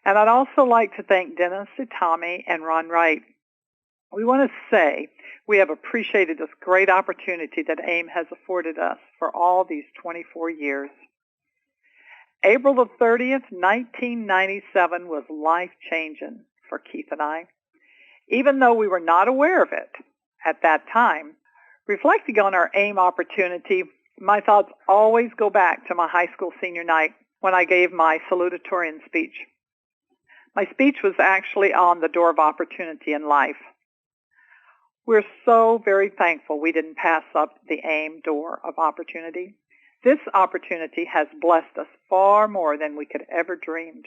And I'd also like to thank Dennis, Itami, and Ron Wright. We want to say we have appreciated this great opportunity that AIM has afforded us for all these 24 years. April the 30th, 1997 was life-changing for Keith and I. Even though we were not aware of it at that time, reflecting on our AIM opportunity, my thoughts always go back to my high school senior night when I gave my salutatorian speech. My speech was actually on the door of opportunity in life. We're so very thankful we didn't pass up the AIM door of opportunity. This opportunity has blessed us far more than we could ever dreamed.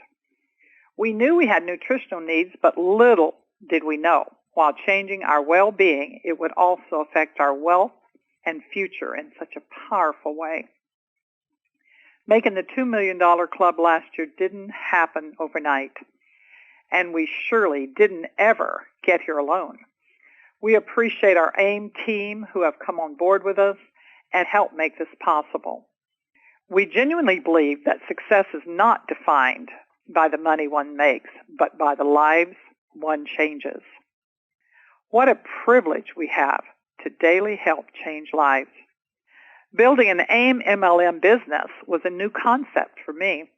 We knew we had nutritional needs, but little did we know, while changing our well-being, it would also affect our wealth and future in such a powerful way. Making the $2 million club last year didn't happen overnight, and we surely didn't ever get here alone. We appreciate our AIM team who have come on board with us and helped make this possible. We genuinely believe that success is not defined by the money one makes, but by the lives one changes. What a privilege we have to daily help change lives. Building an AIM MLM business was a new concept for me,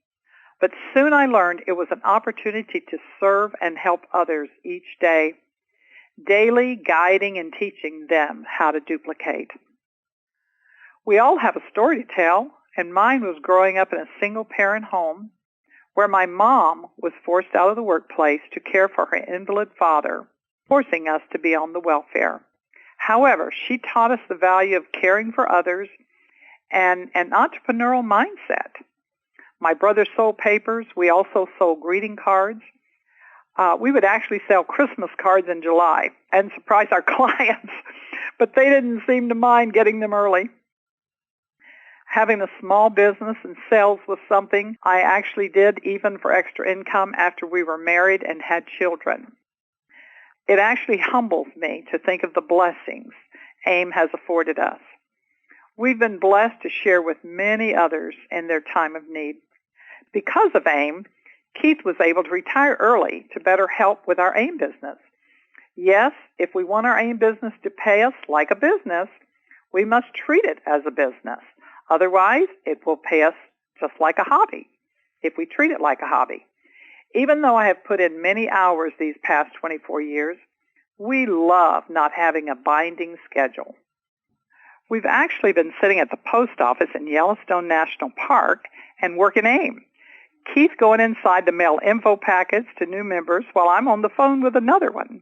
but soon I learned it was an opportunity to serve and help others each day, daily guiding and teaching them how to duplicate. We all have a story to tell, and mine was growing up in a single-parent home where my mom was forced out of the workplace to care for her invalid father, forcing us to be on the welfare. However, she taught us the value of caring for others and an entrepreneurial mindset. My brother sold papers. We also sold greeting cards. We would actually sell Christmas cards in July and surprise our clients, but they didn't seem to mind getting them early. Having a small business and sales was something I actually did even for extra income after we were married and had children. It actually humbles me to think of the blessings AIM has afforded us. We've been blessed to share with many others in their time of need. Because of AIM, Keith was able to retire early to better help with our AIM business. Yes, if we want our AIM business to pay us like a business, we must treat it as a business. Otherwise, it will pay us just like a hobby, if we treat it like a hobby. Even though I have put in many hours these past 24 years, we love not having a binding schedule. We've actually been sitting at the post office in Yellowstone National Park and working AIM. Keith going inside to mail info packets to new members while I'm on the phone with another one.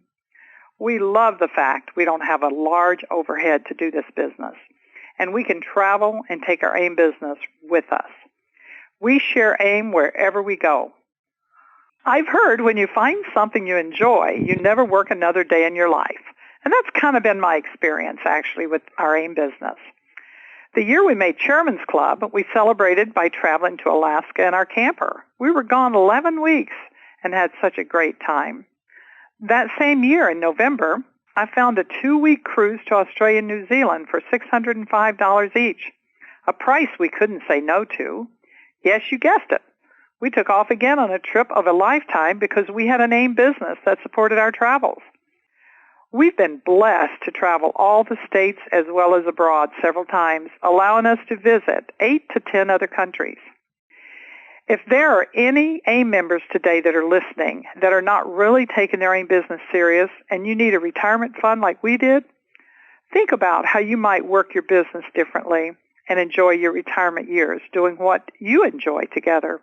We love the fact we don't have a large overhead to do this business, and we can travel and take our AIM business with us. We share AIM wherever we go. I've heard when you find something you enjoy, you never work another day in your life. And that's kind of been my experience, actually, with our AIM business. The year we made Chairman's Club, we celebrated by traveling to Alaska in our camper. We were gone 11 weeks and had such a great time. That same year in November, I found a 2-week cruise to Australia and New Zealand for $605 each, a price we couldn't say no to. Yes, you guessed it. We took off again on a trip of a lifetime because we had an AIM business that supported our travels. We've been blessed to travel all the states as well as abroad several times, allowing us to visit 8 to 10 other countries. If there are any AIM members today that are listening that are not really taking their AIM business serious and you need a retirement fund like we did, think about how you might work your business differently and enjoy your retirement years doing what you enjoy together.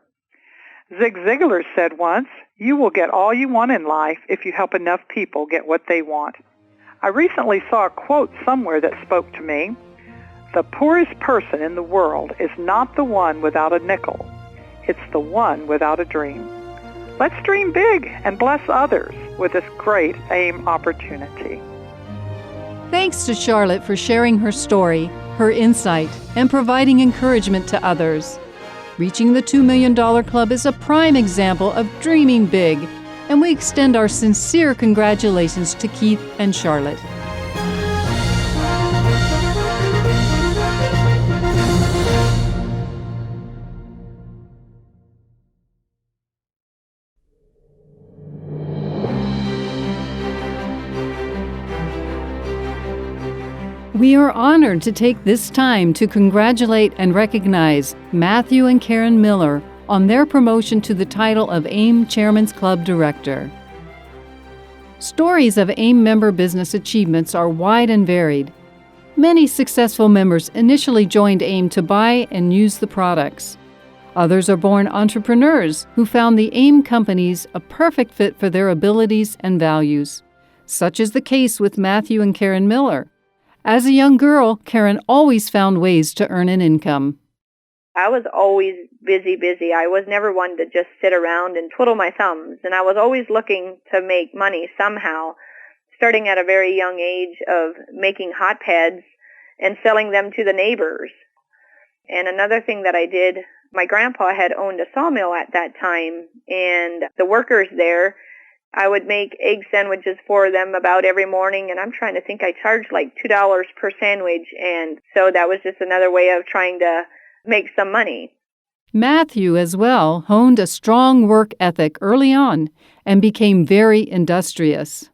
Zig Ziglar said once, "You will get all you want in life if you help enough people get what they want." I recently saw a quote somewhere that spoke to me. "The poorest person in the world is not the one without a nickel. It's the one without a dream." Let's dream big and bless others with this great AIM opportunity. Thanks to Charlotte for sharing her story, her insight, and providing encouragement to others. Reaching the $2 million club is a prime example of dreaming big, and we extend our sincere congratulations to Keith and Charlotte. We are honored to take this time to congratulate and recognize Matthew and Karen Miller on their promotion to the title of AIM Chairman's Club Director. Stories of AIM member business achievements are wide and varied. Many successful members initially joined AIM to buy and use the products. Others are born entrepreneurs who found the AIM companies a perfect fit for their abilities and values. such is the case with Matthew and Karen Miller. As a young girl, Karen always found ways to earn an income. I was always busy. I was never one to just sit around and twiddle my thumbs, and I was always looking to make money somehow, starting at a very young age of making hot pads and selling them to the neighbors. And another thing that I did, my grandpa had owned a sawmill at that time, and the workers there, I would make egg sandwiches for them about every morning, and I'm trying to think I charged like $2 per sandwich, and so that was just another way of trying to make some money. Matthew, as well, honed a strong work ethic early on and became very industrious.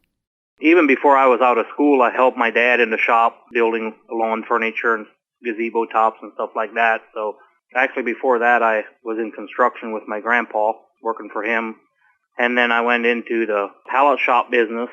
Even before I was out of school, I helped my dad in the shop building lawn furniture and gazebo tops and stuff like that. So actually before that, I was in construction with my grandpa, working for him. And then I went into the pallet shop business.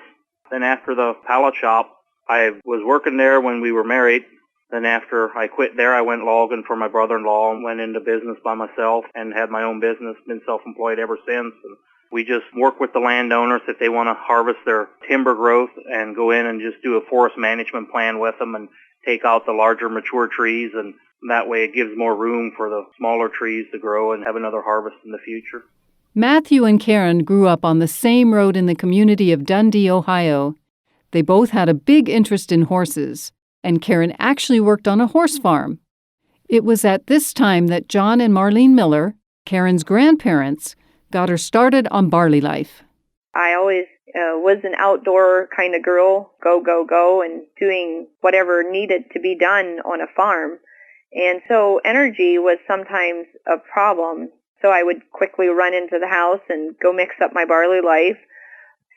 Then after the pallet shop, I was working there when we were married. Then after I quit there, I went logging for my brother-in-law and went into business by myself and had my own business, been self-employed ever since. And we just work with the landowners if they want to harvest their timber growth and go in and just do a forest management plan with them and take out the larger mature trees, and that way it gives more room for the smaller trees to grow and have another harvest in the future. Matthew and Karen grew up on the same road in the community of Dundee, Ohio. They both had a big interest in horses, and Karen actually worked on a horse farm. It was at this time that John and Marlene Miller, Karen's grandparents, got her started on barley life. I always was an outdoor kind of girl, go, and doing whatever needed to be done on a farm. And so energy was sometimes a problem. So I would quickly run into the house and go mix up my barley life.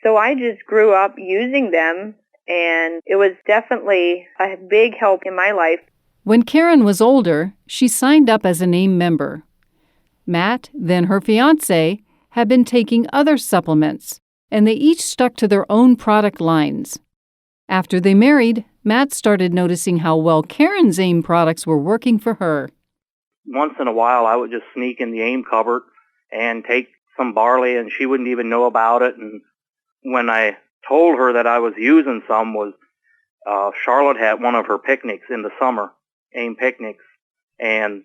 So I just grew up using them, and it was definitely a big help in my life. When Karen was older, she signed up as an AIM member. Matt, then her fiancé, had been taking other supplements, and they each stuck to their own product lines. After they married, Matt started noticing how well Karen's AIM products were working for her. Once in a while, I would just sneak in the AIM cupboard and take some barley, and she wouldn't even know about it. And when I told her that I was using some, was Charlotte had one of her picnics in the summer, AIM picnics, and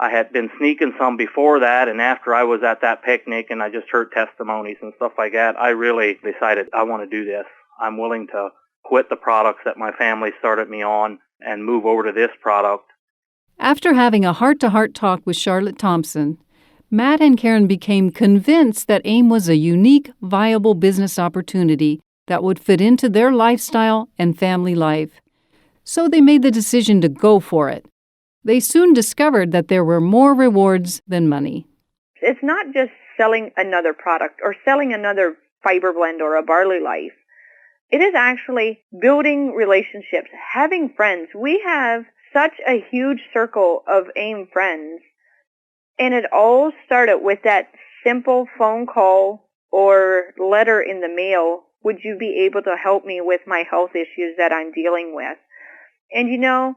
I had been sneaking some before that, and after I was at that picnic and I just heard testimonies and stuff like that, I really decided I want to do this. I'm willing to quit the products that my family started me on and move over to this product. After having a heart-to-heart talk with Charlotte Thompson, Matt and Karen became convinced that AIM was a unique, viable business opportunity that would fit into their lifestyle and family life. So they made the decision to go for it. They soon discovered that there were more rewards than money. It's not just selling another product or selling another fiber blend or a barley life. It is actually building relationships, having friends. We have such a huge circle of AIM friends, and it all started with that simple phone call or letter in the mail. Would you be able to help me with my health issues that I'm dealing with? And you know,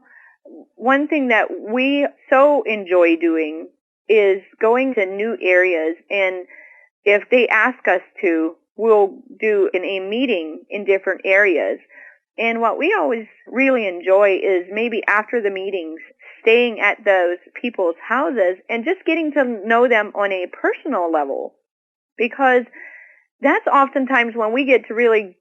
one thing that we so enjoy doing is going to new areas, and if they ask us to, we'll do a meeting in different areas. And what we always really enjoy is maybe after the meetings, staying at those people's houses and just getting to know them on a personal level. Because that's oftentimes when we get to really,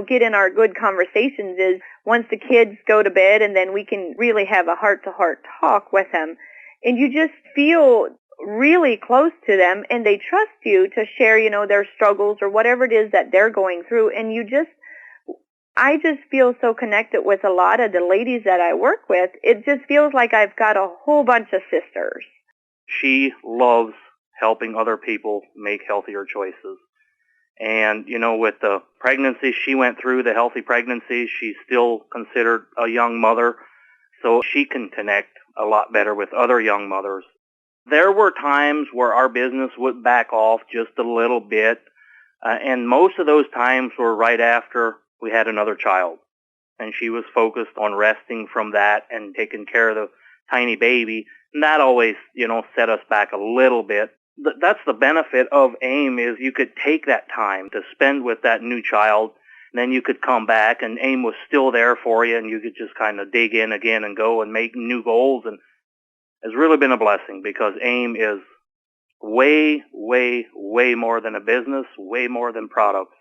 get in our good conversations, is once the kids go to bed, and then we can really have a heart-to-heart talk with them. And you just feel really close to them, and they trust you to share, their struggles or whatever it is that they're going through. And I just feel so connected with a lot of the ladies that I work with. It just feels like I've got a whole bunch of sisters. She loves helping other people make healthier choices. And, with the pregnancy she went through, the healthy pregnancy, she's still considered a young mother, so she can connect a lot better with other young mothers. There were times where our business would back off just a little bit, and most of those times were right after we had another child. And she was focused on resting from that and taking care of the tiny baby, and that always, set us back a little bit. That's the benefit of AIM, is you could take that time to spend with that new child, then you could come back and AIM was still there for you and you could just kind of dig in again and go and make new goals. And it's really been a blessing because AIM is way, way, way more than a business, way more than products.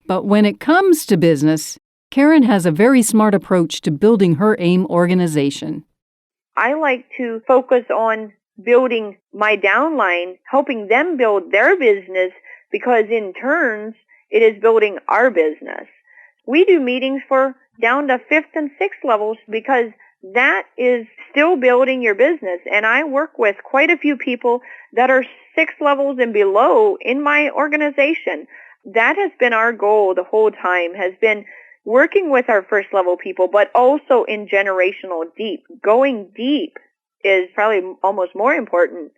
But when it comes to business, Karen has a very smart approach to building her AIM organization. I like to focus on building my downline, helping them build their business, because in turns, it is building our business. We do meetings for down to 5th and 6th levels because that is still building your business. And I work with quite a few people that are 6 levels and below in my organization. That has been our goal the whole time, has been working with our first level people, but also in generational deep. Going deep is probably almost more important.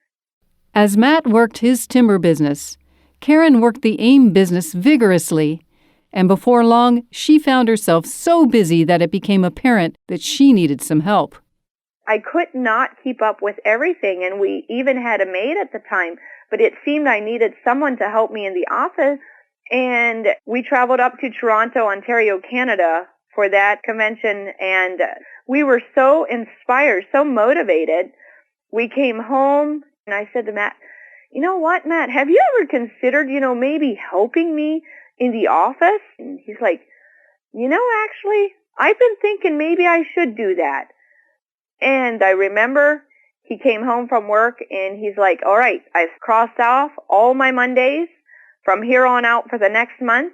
As Matt worked his timber business, Karen worked the AIM business vigorously, and before long, she found herself so busy that it became apparent that she needed some help. I could not keep up with everything, and we even had a maid at the time, but it seemed I needed someone to help me in the office. And we traveled up to Toronto, Ontario, Canada for that convention, and we were so inspired, so motivated. We came home, and I said to Matt, you know what, Matt, have you ever considered, maybe helping me in the office? And he's like, actually, I've been thinking maybe I should do that. And I remember he came home from work, and he's like, all right, I've crossed off all my Mondays from here on out for the next month.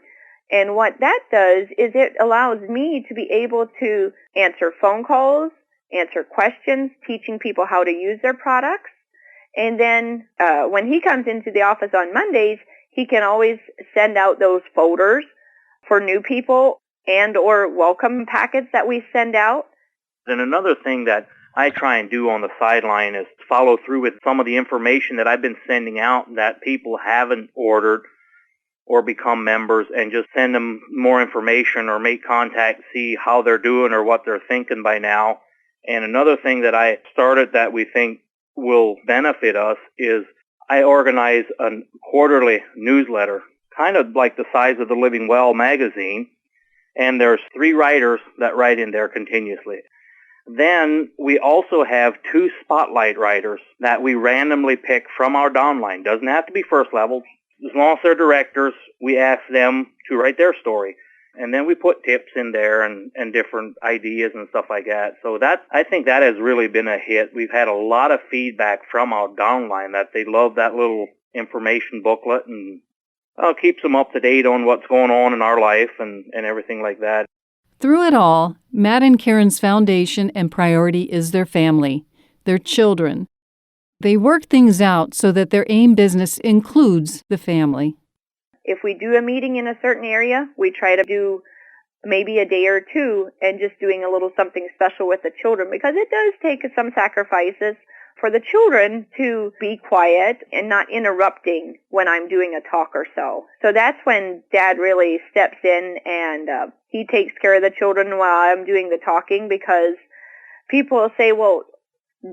And what that does is it allows me to be able to answer phone calls, answer questions, teaching people how to use their products. And then when he comes into the office on Mondays, he can always send out those folders for new people and or welcome packets that we send out. And another thing that I try and do on the sideline is follow through with some of the information that I've been sending out that people haven't ordered or become members, and just send them more information or make contact, see how they're doing or what they're thinking by now. And another thing that I started that we think will benefit us is I organize a quarterly newsletter, kind of like the size of the Living Well magazine, and there's 3 writers that write in there continuously. Then we also have 2 spotlight writers that we randomly pick from our downline. Doesn't have to be first level. As long as they're directors, we ask them to write their story. And then we put tips in there and different ideas and stuff like that. So I think that has really been a hit. We've had a lot of feedback from our downline that they love that little information booklet, and keeps them up to date on what's going on in our life and everything like that. Through it all, Matt and Karen's foundation and priority is their family, their children. They work things out so that their AIM business includes the family. If we do a meeting in a certain area, we try to do maybe a day or 2 and just doing a little something special with the children, because it does take some sacrifices for the children to be quiet and not interrupting when I'm doing a talk or so. So that's when Dad really steps in, and he takes care of the children while I'm doing the talking, because people will say, well,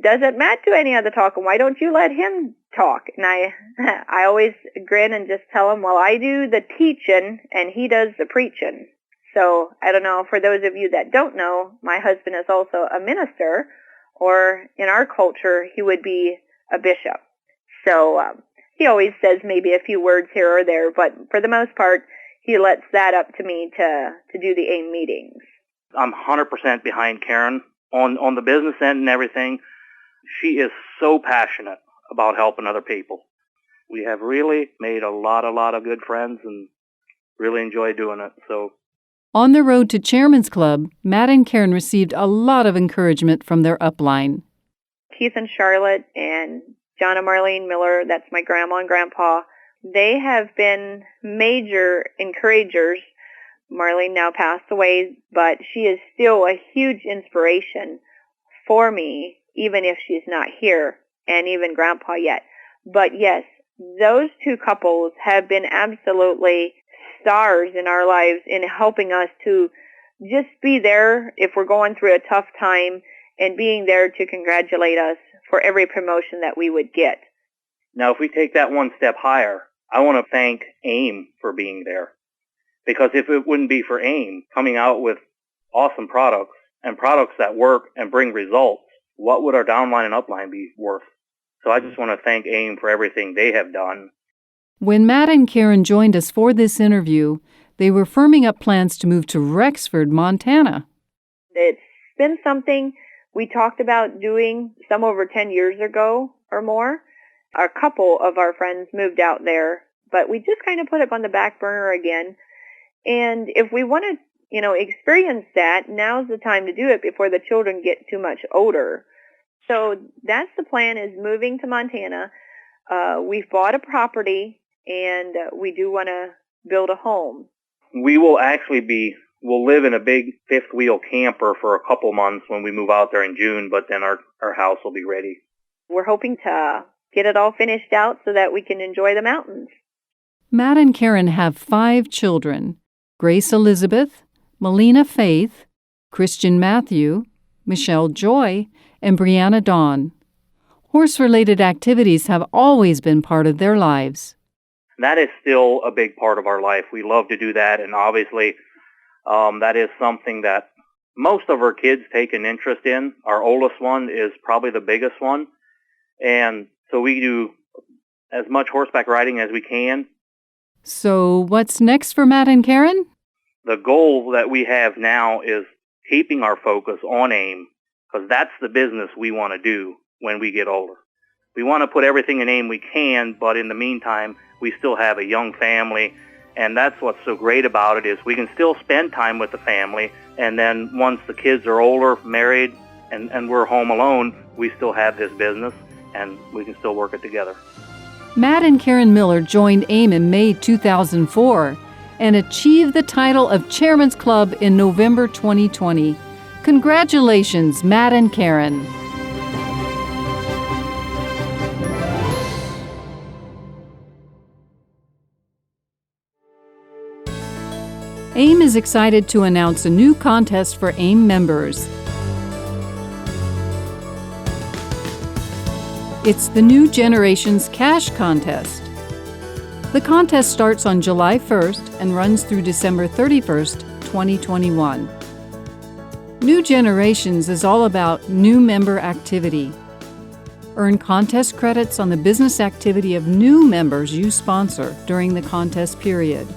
doesn't Matt do any of the talking? Why don't you let him talk? And I always grin and just tell him, well, I do the teaching and he does the preaching. So I don't know, for those of you that don't know, my husband is also a minister, or in our culture, he would be a bishop. So he always says maybe a few words here or there, but for the most part, he lets that up to me to do the AIM meetings. I'm 100% behind Karen on the business end and everything. She is so passionate about helping other people. We have really made a lot of good friends and really enjoy doing it. So, on the road to Chairman's Club, Matt and Karen received a lot of encouragement from their upline. Keith and Charlotte and John and Marlene Miller, that's my grandma and grandpa, they have been major encouragers. Marlene now passed away, but she is still a huge inspiration for me, even if she's not here, and even Grandpa yet. But yes, those 2 couples have been absolutely stars in our lives in helping us to just be there if we're going through a tough time, and being there to congratulate us for every promotion that we would get. Now, if we take that one step higher, I want to thank AIM for being there. Because if it wouldn't be for AIM coming out with awesome products and products that work and bring results, what would our downline and upline be worth? So I just want to thank AIM for everything they have done. When Matt and Karen joined us for this interview, they were firming up plans to move to Rexford, Montana. It's been something we talked about doing some over 10 years ago or more. A couple of our friends moved out there, but we just kind of put it on the back burner again. And if we want to, experience that, now's the time to do it before the children get too much older. So that's the plan, is moving to Montana. We've bought a property, and we do want to build a home. We will we'll live in a big fifth wheel camper for a couple months when we move out there in June, but then our house will be ready. We're hoping to get it all finished out so that we can enjoy the mountains. Matt and Karen have 5 children: Grace Elizabeth, Melina Faith, Christian Matthew, Michelle Joy, and Brianna Dawn. Horse-related activities have always been part of their lives. That is still a big part of our life. We love to do that, and obviously that is something that most of our kids take an interest in. Our oldest one is probably the biggest one, and so we do as much horseback riding as we can. So what's next for Matt and Karen? The goal that we have now is keeping our focus on AIM, because that's the business we want to do when we get older. We want to put everything in AIM we can, but in the meantime, we still have a young family, and that's what's so great about it, is we can still spend time with the family, and then once the kids are older, married, and we're home alone, we still have this business, and we can still work it together. Matt and Karen Miller joined AIM in May 2004 and achieved the title of Chairman's Club in November 2020. Congratulations, Matt and Karen. AIM is excited to announce a new contest for AIM members. It's the New Generations Cash Contest. The contest starts on July 1st and runs through December 31st, 2021. New Generations is all about new member activity. Earn contest credits on the business activity of new members you sponsor during the contest period,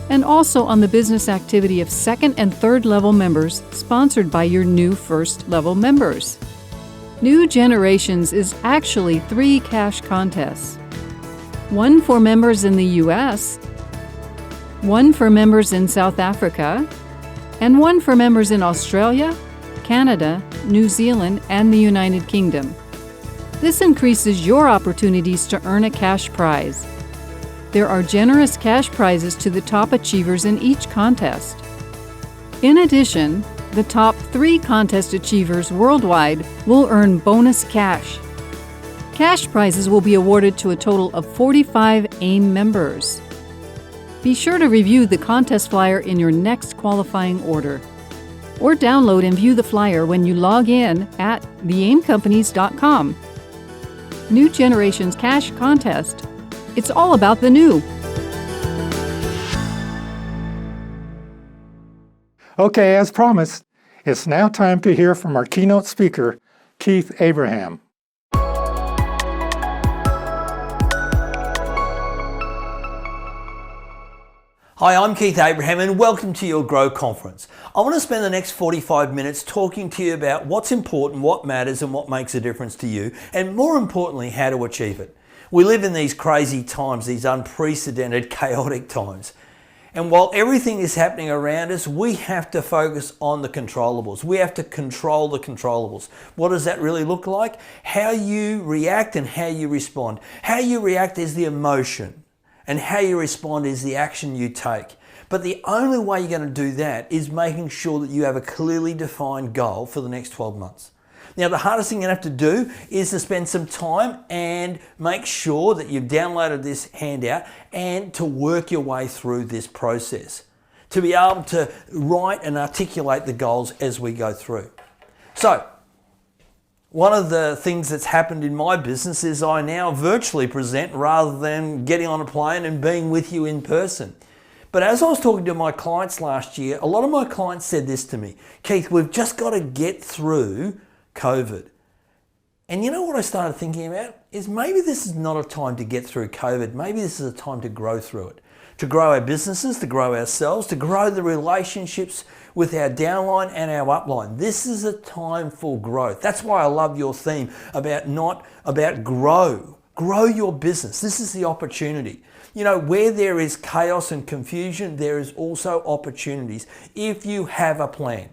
and also on the business activity of second and third level members sponsored by your new first level members. New Generations is actually 3 cash contests. 1 for members in the U.S., 1 for members in South Africa, and 1 for members in Australia, Canada, New Zealand, and the United Kingdom. This increases your opportunities to earn a cash prize. There are generous cash prizes to the top achievers in each contest. In addition, the top 3 contest achievers worldwide will earn bonus cash. Cash prizes will be awarded to a total of 45 AIM members. Be sure to review the contest flyer in your next qualifying order, or download and view the flyer when you log in at theaimcompanies.com. New Generations Cash Contest. It's all about the new. Okay, as promised, it's now time to hear from our keynote speaker, Keith Abraham. Hi, I'm Keith Abraham and welcome to your Grow Conference. I want to spend the next 45 minutes talking to you about what's important, what matters and what makes a difference to you, and more importantly, how to achieve it. We live in these crazy times, these unprecedented, chaotic times. And while everything is happening around us, we have to focus on the controllables. We have to control the controllables. What does that really look like? How you react and how you respond. How you react is the emotion, and how you respond is the action you take. But the only way you're going to do that is making sure that you have a clearly defined goal for the next 12 months. Now, the hardest thing you have to do is to spend some time and make sure that you've downloaded this handout and to work your way through this process, to be able to write and articulate the goals as we go through. So, one of the things that's happened in my business is I now virtually present rather than getting on a plane and being with you in person. But as I was talking to my clients last year, a lot of my clients said this to me, Keith, we've just got to get through COVID. And you know what I started thinking about? Is maybe this is not a time to get through COVID. Maybe this is a time to grow through it. To grow our businesses, to grow ourselves, to grow the relationships with our downline and our upline. This is a time for growth. That's why I love your theme about grow. Grow your business. This is the opportunity. You know, where there is chaos and confusion, there is also opportunities if you have a plan.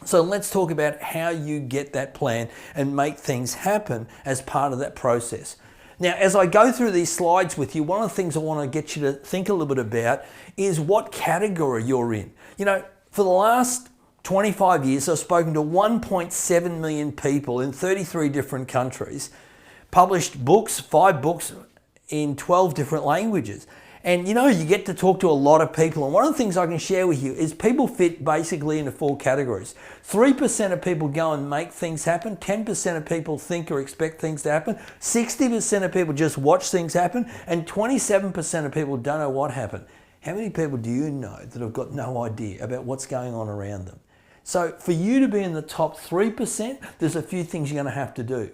So let's talk about how you get that plan and make things happen as part of that process. Now, as I go through these slides with you, one of the things I want to get you to think a little bit about is what category you're in. You know, for the last 25 years, I've spoken to 1.7 million people in 33 different countries, published books, 5 books in 12 different languages. And you know, you get to talk to a lot of people. And one of the things I can share with you is people fit basically into 4 categories. 3% of people go and make things happen. 10% of people think or expect things to happen. 60% of people just watch things happen. And 27% of people don't know what happened. How many people do you know that have got no idea about what's going on around them? So for you to be in the top 3%, there's a few things you're going to have to do.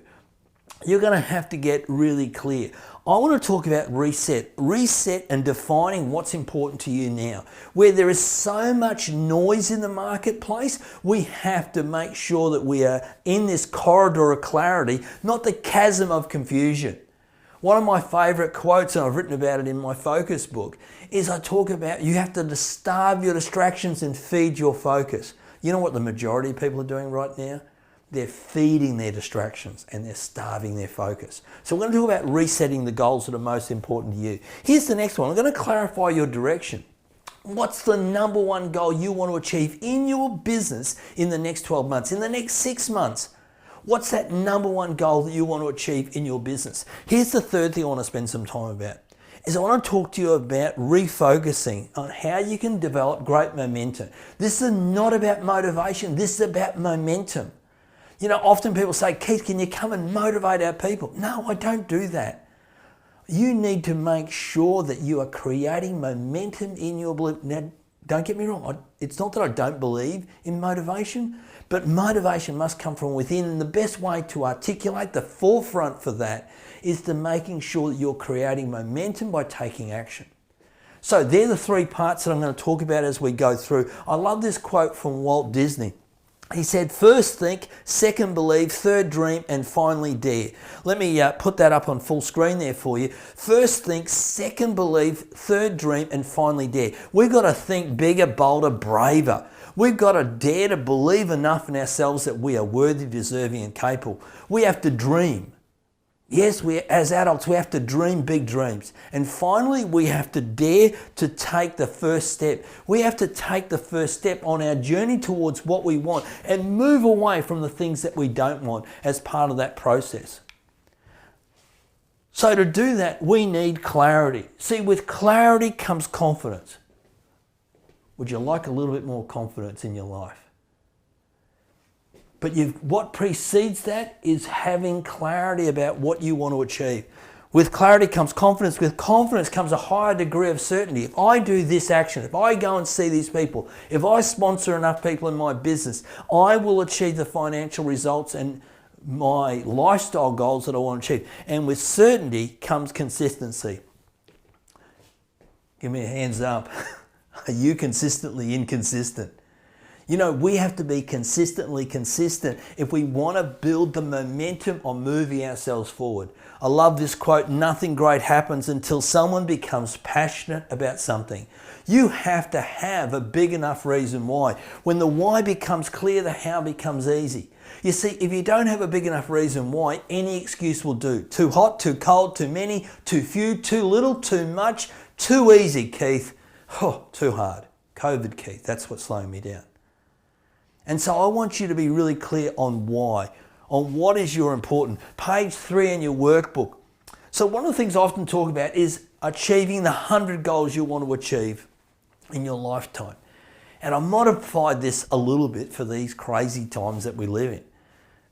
You're going to have to get really clear. I want to talk about reset and defining what's important to you now. Where there is so much noise in the marketplace, we have to make sure that we are in this corridor of clarity, not the chasm of confusion. One of my favorite quotes, and I've written about it in my focus book, is I talk about you have to starve your distractions and feed your focus. You know what the majority of people are doing right now? They're feeding their distractions and they're starving their focus. So we're going to talk about resetting the goals that are most important to you. Here's the next one. I'm going to clarify your direction. What's the number one goal you want to achieve in your business in the next 12 months, in the next 6 months? What's that number one goal that you want to achieve in your business? Here's the third thing I want to spend some time about. Is I want to talk to you about refocusing on how you can develop great momentum. This is not about motivation. This is about momentum. You know, often people say, Keith, can you come and motivate our people? No, I don't do that. You need to make sure that you are creating momentum in your belief. Now, don't get me wrong. It's not that I don't believe in motivation, but motivation must come from within. And the best way to articulate the forefront for that is to making sure that you're creating momentum by taking action. So they're the 3 parts that I'm going to talk about as we go through. I love this quote from Walt Disney. He said, first think, second believe, third dream, and finally dare. Let me put that up on full screen there for you. First think, second believe, third dream, and finally dare. We've got to think bigger, bolder, braver. We've got to dare to believe enough in ourselves that we are worthy, deserving, and capable. We have to dream. Yes, as adults, we have to dream big dreams. And finally, we have to dare to take the first step. We have to take the first step on our journey towards what we want and move away from the things that we don't want as part of that process. So to do that, we need clarity. See, with clarity comes confidence. Would you like a little bit more confidence in your life? But what precedes that is having clarity about what you want to achieve. With clarity comes confidence. With confidence comes a higher degree of certainty. If I do this action, if I go and see these people, if I sponsor enough people in my business, I will achieve the financial results and my lifestyle goals that I want to achieve. And with certainty comes consistency. Give me a hands up. Are you consistently inconsistent? You know, we have to be consistently consistent if we want to build the momentum on moving ourselves forward. I love this quote, nothing great happens until someone becomes passionate about something. You have to have a big enough reason why. When the why becomes clear, the how becomes easy. You see, if you don't have a big enough reason why, any excuse will do. Too hot, too cold, too many, too few, too little, too much, too easy, Keith. Oh, too hard. COVID, Keith, that's what's slowing me down. And so I want you to be really clear on why, on what is your important. Page 3 in your workbook. So one of the things I often talk about is achieving the 100 goals you want to achieve in your lifetime. And I modified this a little bit for these crazy times that we live in.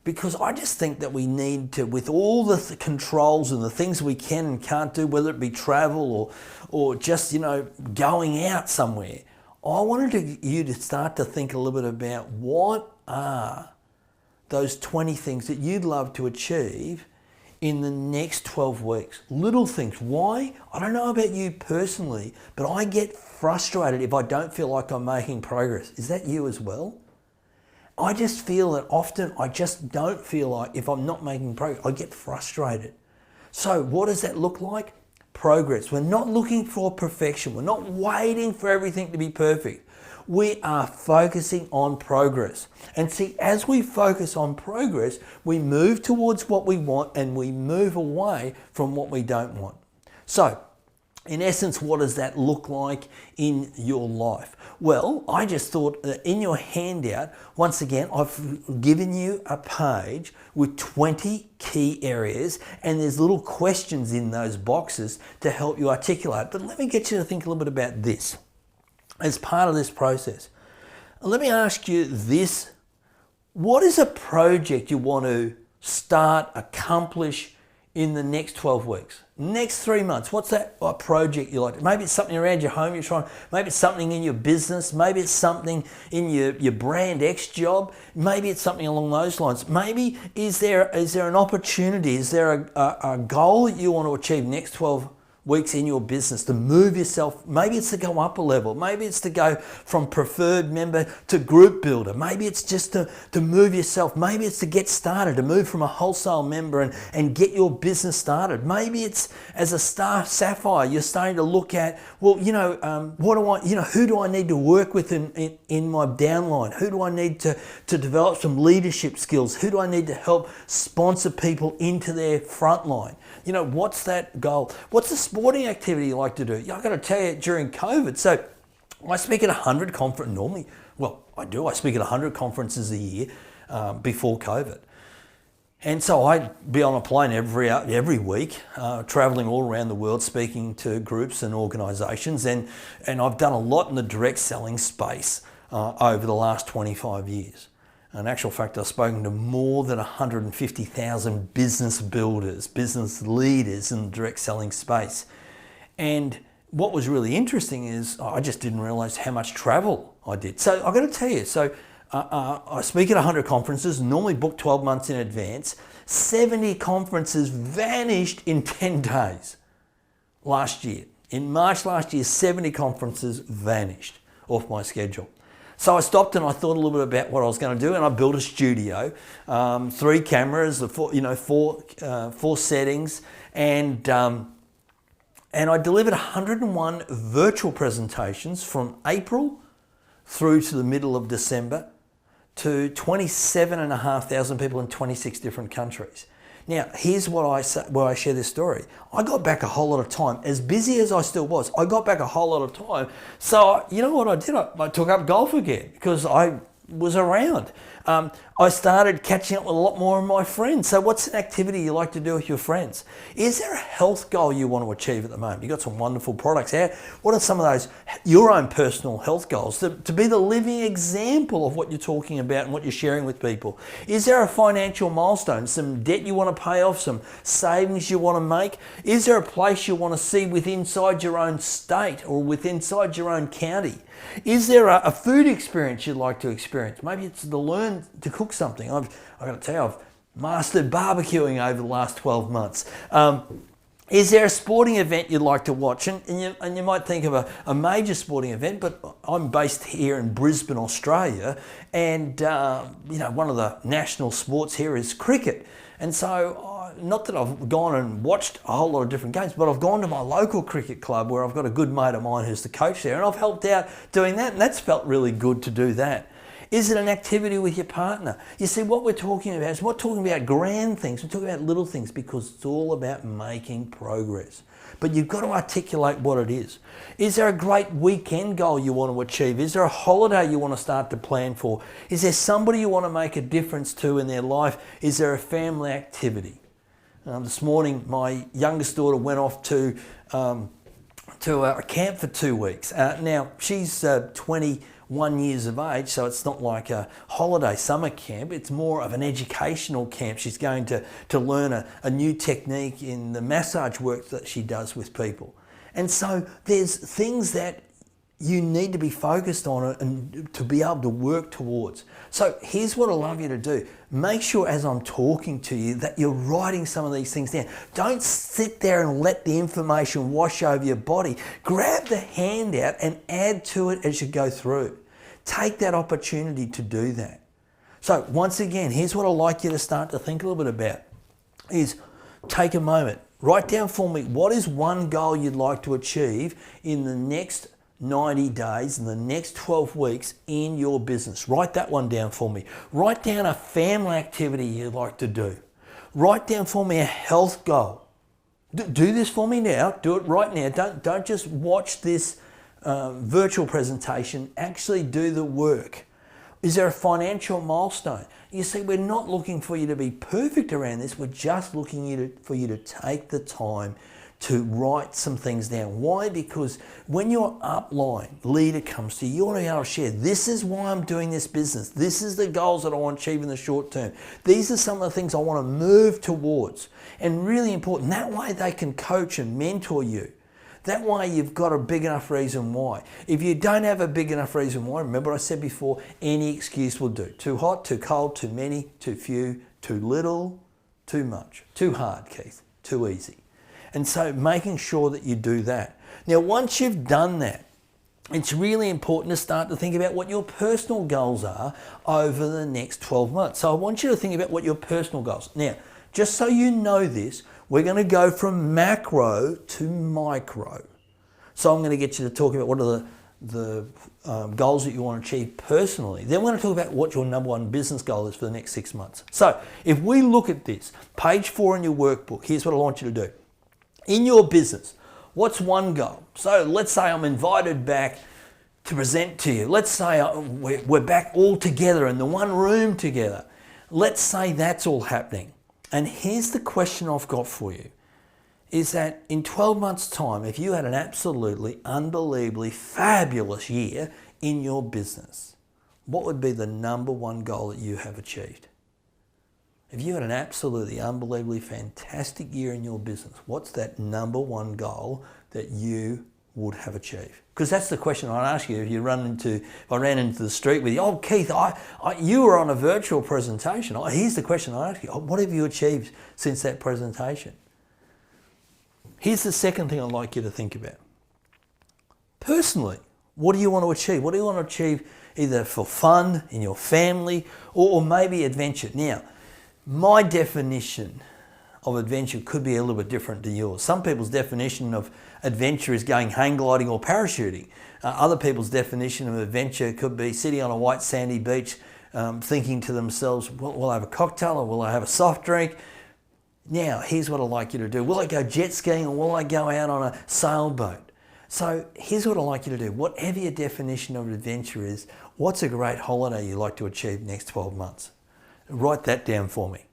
because I just think that we need to, with all the controls and the things we can and can't do, whether it be travel or just, going out somewhere, I wanted you to start to think a little bit about what are those 20 things that you'd love to achieve in the next 12 weeks. Little things. Why? I don't know about you personally, but I get frustrated if I don't feel like I'm making progress. Is that you as well? I just feel that often I just don't feel like, if I'm not making progress, I get frustrated. So what does that look like? Progress. We're not looking for perfection. We're not waiting for everything to be perfect. We are focusing on progress. And see, as we focus on progress, we move towards what we want and we move away from what we don't want. So, in essence, what does that look like in your life? Well, I just thought that in your handout, once again, I've given you a page with 20 key areas, and there's little questions in those boxes to help you articulate. But let me get you to think a little bit about this as part of this process. Let me ask you this. What is a project you want to start, accomplish in the next 12 weeks? Next 3 months, what's that project you like? Maybe it's something around your home you're trying, maybe it's something in your business, maybe it's something in your brand X job, maybe it's something along those lines. Maybe is there an opportunity, is there a goal that you want to achieve next 12 weeks in your business to move yourself? Maybe it's to go up a level. Maybe it's to go from preferred member to group builder. Maybe it's just to move yourself. Maybe it's to get started, to move from a wholesale member and get your business started. Maybe it's as a star sapphire, you're starting to look at, well, who do I need to work with in my downline? Who do I need to develop some leadership skills? Who do I need to help sponsor people into their front line? What's that goal? What's the sporting activity you like to do? I've got to tell you, during COVID, so I speak at 100 conferences normally. Well, I do. I speak at 100 conferences a year before COVID. And so I'd be on a plane every week, traveling all around the world, speaking to groups and organisations. And I've done a lot in the direct selling space over the last 25 years. In actual fact, I've spoken to more than 150,000 business builders, business leaders in the direct selling space. And what was really interesting is I just didn't realise how much travel I did. So I've got to tell you, I speak at 100 conferences, normally book 12 months in advance. 70 conferences vanished in 10 days last year. In March last year, 70 conferences vanished off my schedule. So I stopped and I thought a little bit about what I was going to do, and I built a studio, 3 cameras, 4 settings, and I delivered 101 virtual presentations from April through to the middle of December to 27,500 people in 26 different countries. Now, here's where I share this story. I got back a whole lot of time. As busy as I still was, I got back a whole lot of time. So, you know what I did? I took up golf again because I was around. I started catching up with a lot more of my friends. So what's an activity you like to do with your friends? Is there a health goal you want to achieve at the moment? You've got some wonderful products out. What are some of those, your own personal health goals to be the living example of what you're talking about and what you're sharing with people? Is there a financial milestone, some debt you want to pay off, some savings you want to make? Is there a place you want to see within inside your own state or within inside your own county? Is there a food experience you'd like to experience? Maybe it's to learn to cook something. I've got to tell you, I've mastered barbecuing over the last 12 months. Is there a sporting event you'd like to watch? And you might think of a major sporting event, but I'm based here in Brisbane, Australia, and one of the national sports here is cricket. And so, not that I've gone and watched a whole lot of different games, but I've gone to my local cricket club where I've got a good mate of mine who's the coach there, and I've helped out doing that, and that's felt really good to do that. Is it an activity with your partner? You see, what we're talking about is we're not talking about grand things, we're talking about little things, because it's all about making progress. But you've got to articulate what it is. Is there a great weekend goal you want to achieve? Is there a holiday you want to start to plan for? Is there somebody you want to make a difference to in their life? Is there a family activity? This morning, my youngest daughter went off to a camp for 2 weeks. Now, she's 21 1 year of age, so it's not like a holiday summer camp. It's more of an educational camp. She's going to learn a new technique in the massage work that she does with people. And so there's things that you need to be focused on and to be able to work towards. So here's what I'd love you to do. Make sure as I'm talking to you that you're writing some of these things down. Don't sit there and let the information wash over your body. Grab the handout and add to it as you go through. Take that opportunity to do that. So once again, here's what I'd like you to start to think a little bit about is take a moment. Write down for me, what is one goal you'd like to achieve in the next 90 days, in the next 12 weeks in your business? Write that one down for me. Write down a family activity you'd like to do. Write down for me a health goal. Do this for me now. Do it right now. Don't just watch this virtual presentation. Actually do the work. Is there a financial milestone? You see, we're not looking for you to be perfect around this. We're just looking for you to take the time to write some things down. Why? Because when your upline leader comes to you, you want to be able to share, this is why I'm doing this business. This is the goals that I want to achieve in the short term. These are some of the things I want to move towards. And really important, that way they can coach and mentor you. That way you've got a big enough reason why. If you don't have a big enough reason why, remember I said before, any excuse will do. Too hot, too cold, too many, too few, too little, too much. Too hard, Keith, too easy. And so making sure that you do that. Now, once you've done that, it's really important to start to think about what your personal goals are over the next 12 months. So I want you to think about what your personal goals. Now, just so you know this, we're going to go from macro to micro. So I'm going to get you to talk about what are the goals that you want to achieve personally. Then we're going to talk about what your number one business goal is for the next 6 months. So if we look at this, page 4 in your workbook, here's what I want you to do. In your business, what's one goal? So let's say I'm invited back to present to you. Let's say we're back all together in the one room together. Let's say that's all happening. And here's the question I've got for you, is that in 12 months' time, if you had an absolutely, unbelievably fabulous year in your business, what would be the number one goal that you have achieved? If you had an absolutely, unbelievably fantastic year in your business, what's that number one goal that you would have achieved? Because that's the question I'd ask you if I ran into the street with you. Oh, Keith, you were on a virtual presentation. Here's the question I ask you. What have you achieved since that presentation? Here's the second thing I'd like you to think about. Personally, what do you want to achieve? What do you want to achieve either for fun, in your family, or maybe adventure? Now, my definition of adventure could be a little bit different to yours. Some people's definition of adventure is going hang gliding or parachuting. Other people's definition of adventure could be sitting on a white sandy beach thinking to themselves, will I have a cocktail or will I have a soft drink? Now, here's what I'd like you to do. Will I go jet skiing or will I go out on a sailboat? So here's what I'd like you to do. Whatever your definition of adventure is, what's a great holiday you'd like to achieve next 12 months? Write that down for me.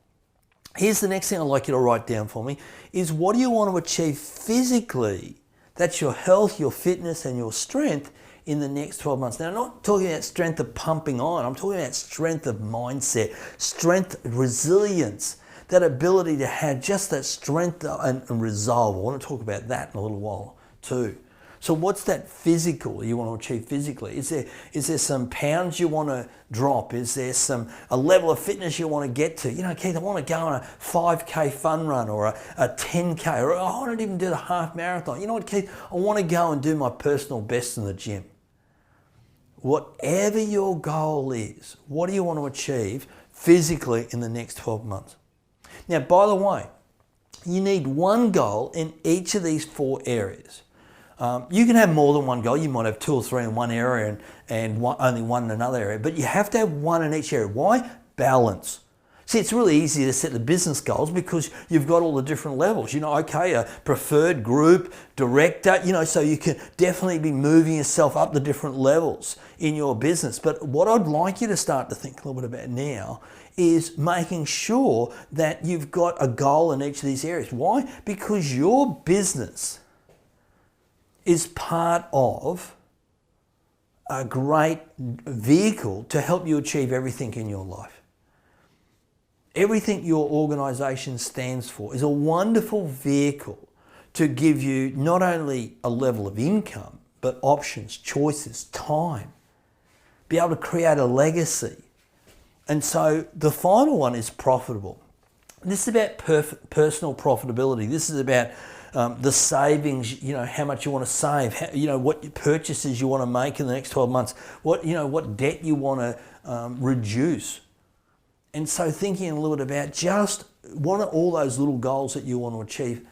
Here's the next thing I'd like you to write down for me is what do you want to achieve physically? That's your health, your fitness, and your strength in the next 12 months. Now, I'm not talking about strength of pumping on. I'm talking about strength of mindset, strength, resilience, that ability to have just that strength and resolve. I want to talk about that in a little while too. So what's that physical you want to achieve physically? Is there some pounds you want to drop? Is there a level of fitness you want to get to? You know, Keith, I want to go on a 5K fun run or a 10K, or I want to even do the half marathon. You know what, Keith? I want to go and do my personal best in the gym. Whatever your goal is, what do you want to achieve physically in the next 12 months? Now, by the way, you need one goal in each of these 4 areas. You can have more than one goal. You might have 2 or 3 in one area and only one in another area, but you have to have one in each area. Why? Balance. See, it's really easy to set the business goals because you've got all the different levels. You know, okay, a preferred group, director, you know, so you can definitely be moving yourself up the different levels in your business. But what I'd like you to start to think a little bit about now is making sure that you've got a goal in each of these areas. Why? Because your business is part of a great vehicle to help you achieve everything in your life. Everything your organisation stands for is a wonderful vehicle to give you not only a level of income, but options, choices, time, be able to create a legacy. And so the final one is profitable. This is about personal profitability. This is about the savings, how much you want to save, what purchases you want to make in the next 12 months, what debt you want to reduce. And so thinking a little bit about just what are all those little goals that you want to achieve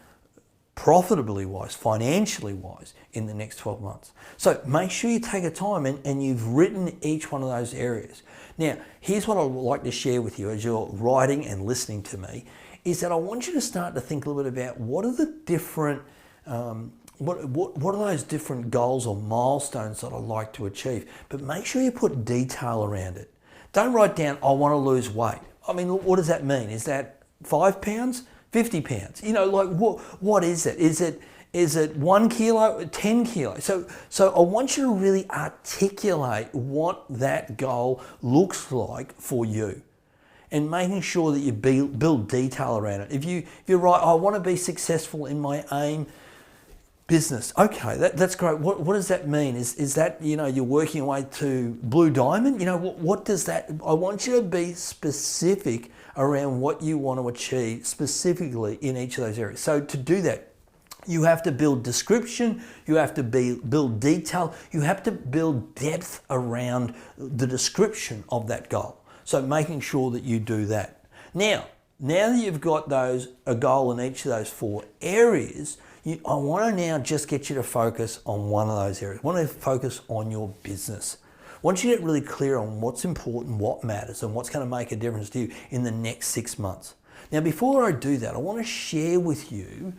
profitably wise, financially wise in the next 12 months. So make sure you take a time and you've written each one of those areas. Now, here's what I'd like to share with you as you're writing and listening to me, is that I want you to start to think a little bit about what are the different, what are those different goals or milestones that I'd like to achieve. But make sure you put detail around it. Don't write down, I want to lose weight. I mean, what does that mean? Is that 5 pounds? 50 pounds? What is it? Is it 1 kilo, 10 kilos? So I want you to really articulate what that goal looks like for you, and making sure that you build detail around it. If you write, I want to be successful in my AIM business. Okay, that's great. What does that mean? Is that, you're working your way to Blue Diamond? What does that, I want you to be specific around what you want to achieve specifically in each of those areas. So to do that, you have to build description, you have to build detail, you have to build depth around the description of that goal. So making sure that you do that. Now that you've got a goal in each of those 4 areas, I want to now just get you to focus on one of those areas. I want to focus on your business. Once you get really clear on what's important, what matters, and what's going to make a difference to you in the next 6 months. Now, before I do that, I want to share with you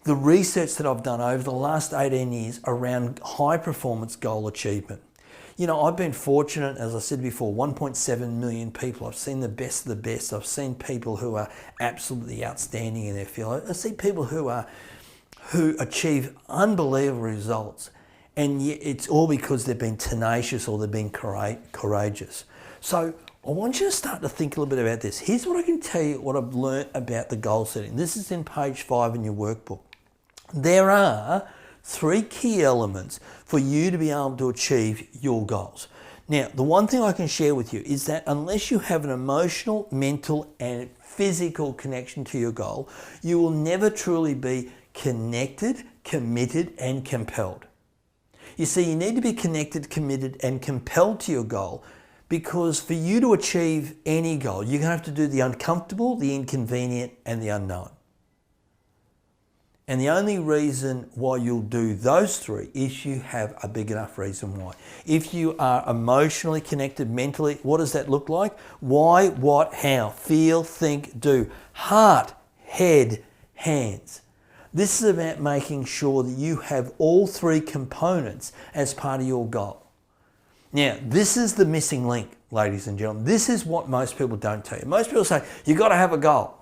the research that I've done over the last 18 years around high performance goal achievement. I've been fortunate, as I said before, 1.7 million people. I've seen the best of the best. I've seen people who are absolutely outstanding in their field. I see people who achieve unbelievable results, and yet it's all because they've been tenacious or they've been courageous. So I want you to start to think a little bit about this. Here's what I can tell you, what I've learned about the goal setting. This is in page 5 in your workbook. There are 3 key elements for you to be able to achieve your goals. Now, the one thing I can share with you is that unless you have an emotional, mental, and physical connection to your goal, you will never truly be connected, committed, and compelled. You see, you need to be connected, committed, and compelled to your goal, because for you to achieve any goal, you're going to have to do the uncomfortable, the inconvenient, and the unknown. And the only reason why you'll do those 3 is you have a big enough reason why. If you are emotionally connected, mentally, what does that look like? Why, what, how? Feel, think, do. Heart, head, hands. This is about making sure that you have all 3 components as part of your goal. Now, this is the missing link, ladies and gentlemen. This is what most people don't tell you. Most people say, you've got to have a goal.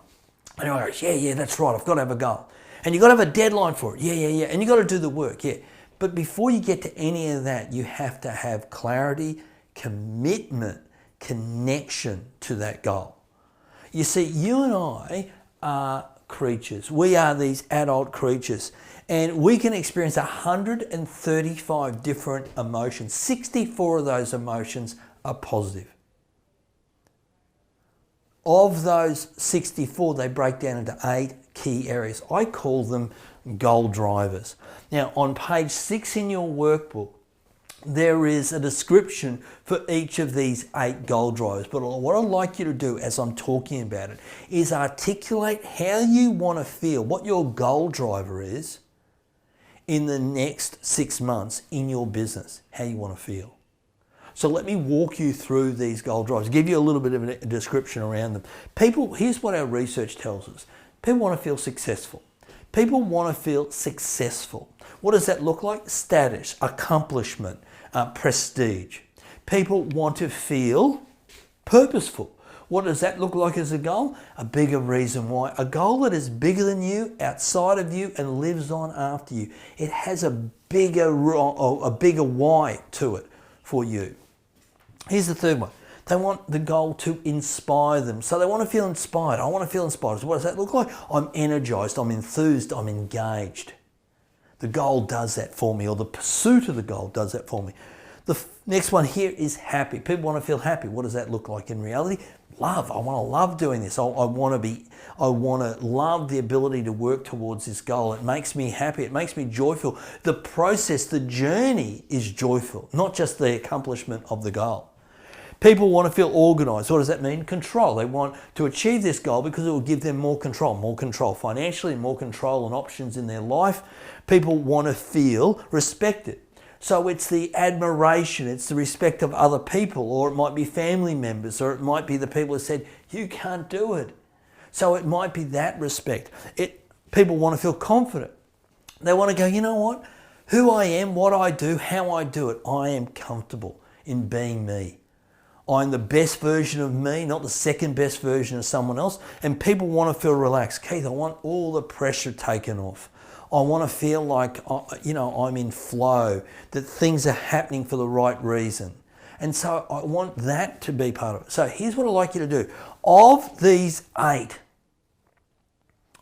And everyone goes, yeah, that's right, I've got to have a goal. And you've got to have a deadline for it. Yeah. And you've got to do the work, yeah. But before you get to any of that, you have to have clarity, commitment, connection to that goal. You see, you and I are creatures. We are these adult creatures. And we can experience 135 different emotions. 64 of those emotions are positive. Of those 64, they break down into 8 key areas. I call them goal drivers. Now, on page 6 in your workbook, there is a description for each of these 8 goal drivers. But what I'd like you to do as I'm talking about it is articulate how you want to feel, what your goal driver is in the next 6 months in your business, how you want to feel. So let me walk you through these goal drivers, give you a little bit of a description around them. Here's what our research tells us. People want to feel successful. People want to feel successful. What does that look like? Status, accomplishment, prestige. People want to feel purposeful. What does that look like as a goal? A bigger reason why. A goal that is bigger than you, outside of you, and lives on after you. It has a bigger why to it for you. Here's the third one. They want the goal to inspire them. So they want to feel inspired. I want to feel inspired. So what does that look like? I'm energized, I'm enthused, I'm engaged. The goal does that for me, or the pursuit of the goal does that for me. The next one here is happy. People want to feel happy. What does that look like in reality? Love. I want to love doing this. I want to love the ability to work towards this goal. It makes me happy. It makes me joyful. The process, the journey is joyful, not just the accomplishment of the goal. People want to feel organized. What does that mean? Control. They want to achieve this goal because it will give them more control financially, more control and options in their life. People want to feel respected. So it's the admiration, it's the respect of other people, or it might be family members, or it might be the people who said, you can't do it. So it might be that respect. People want to feel confident. They want to go, you know what? Who I am, what I do, how I do it, I am comfortable in being me. I'm the best version of me, not the second best version of someone else. And people want to feel relaxed. Keith, I want all the pressure taken off. I want to feel like, I'm in flow, that things are happening for the right reason. And so I want that to be part of it. So here's what I'd like you to do. Of these 8,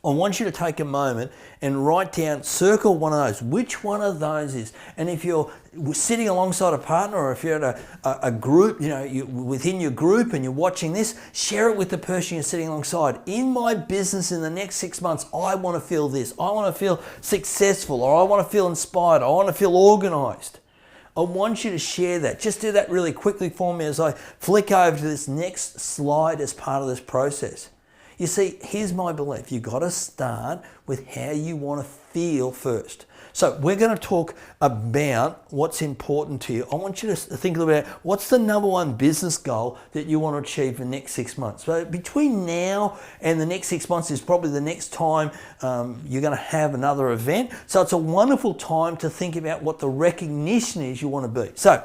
I want you to take a moment and write down, circle one of those. Which one of those is? And if you're sitting alongside a partner, or if you're at a group, within your group and you're watching this, share it with the person you're sitting alongside. In my business in the next 6 months, I want to feel this. I want to feel successful, or I want to feel inspired. I want to feel organized. I want you to share that. Just do that really quickly for me as I flick over to this next slide as part of this process. You see, here's my belief. You've got to start with how you want to feel first. So we're going to talk about what's important to you. I want you to think a little bit about what's the number one business goal that you want to achieve in the next 6 months. So between now and the next 6 months is probably the next time you're going to have another event. So it's a wonderful time to think about what the recognition is you want to be. So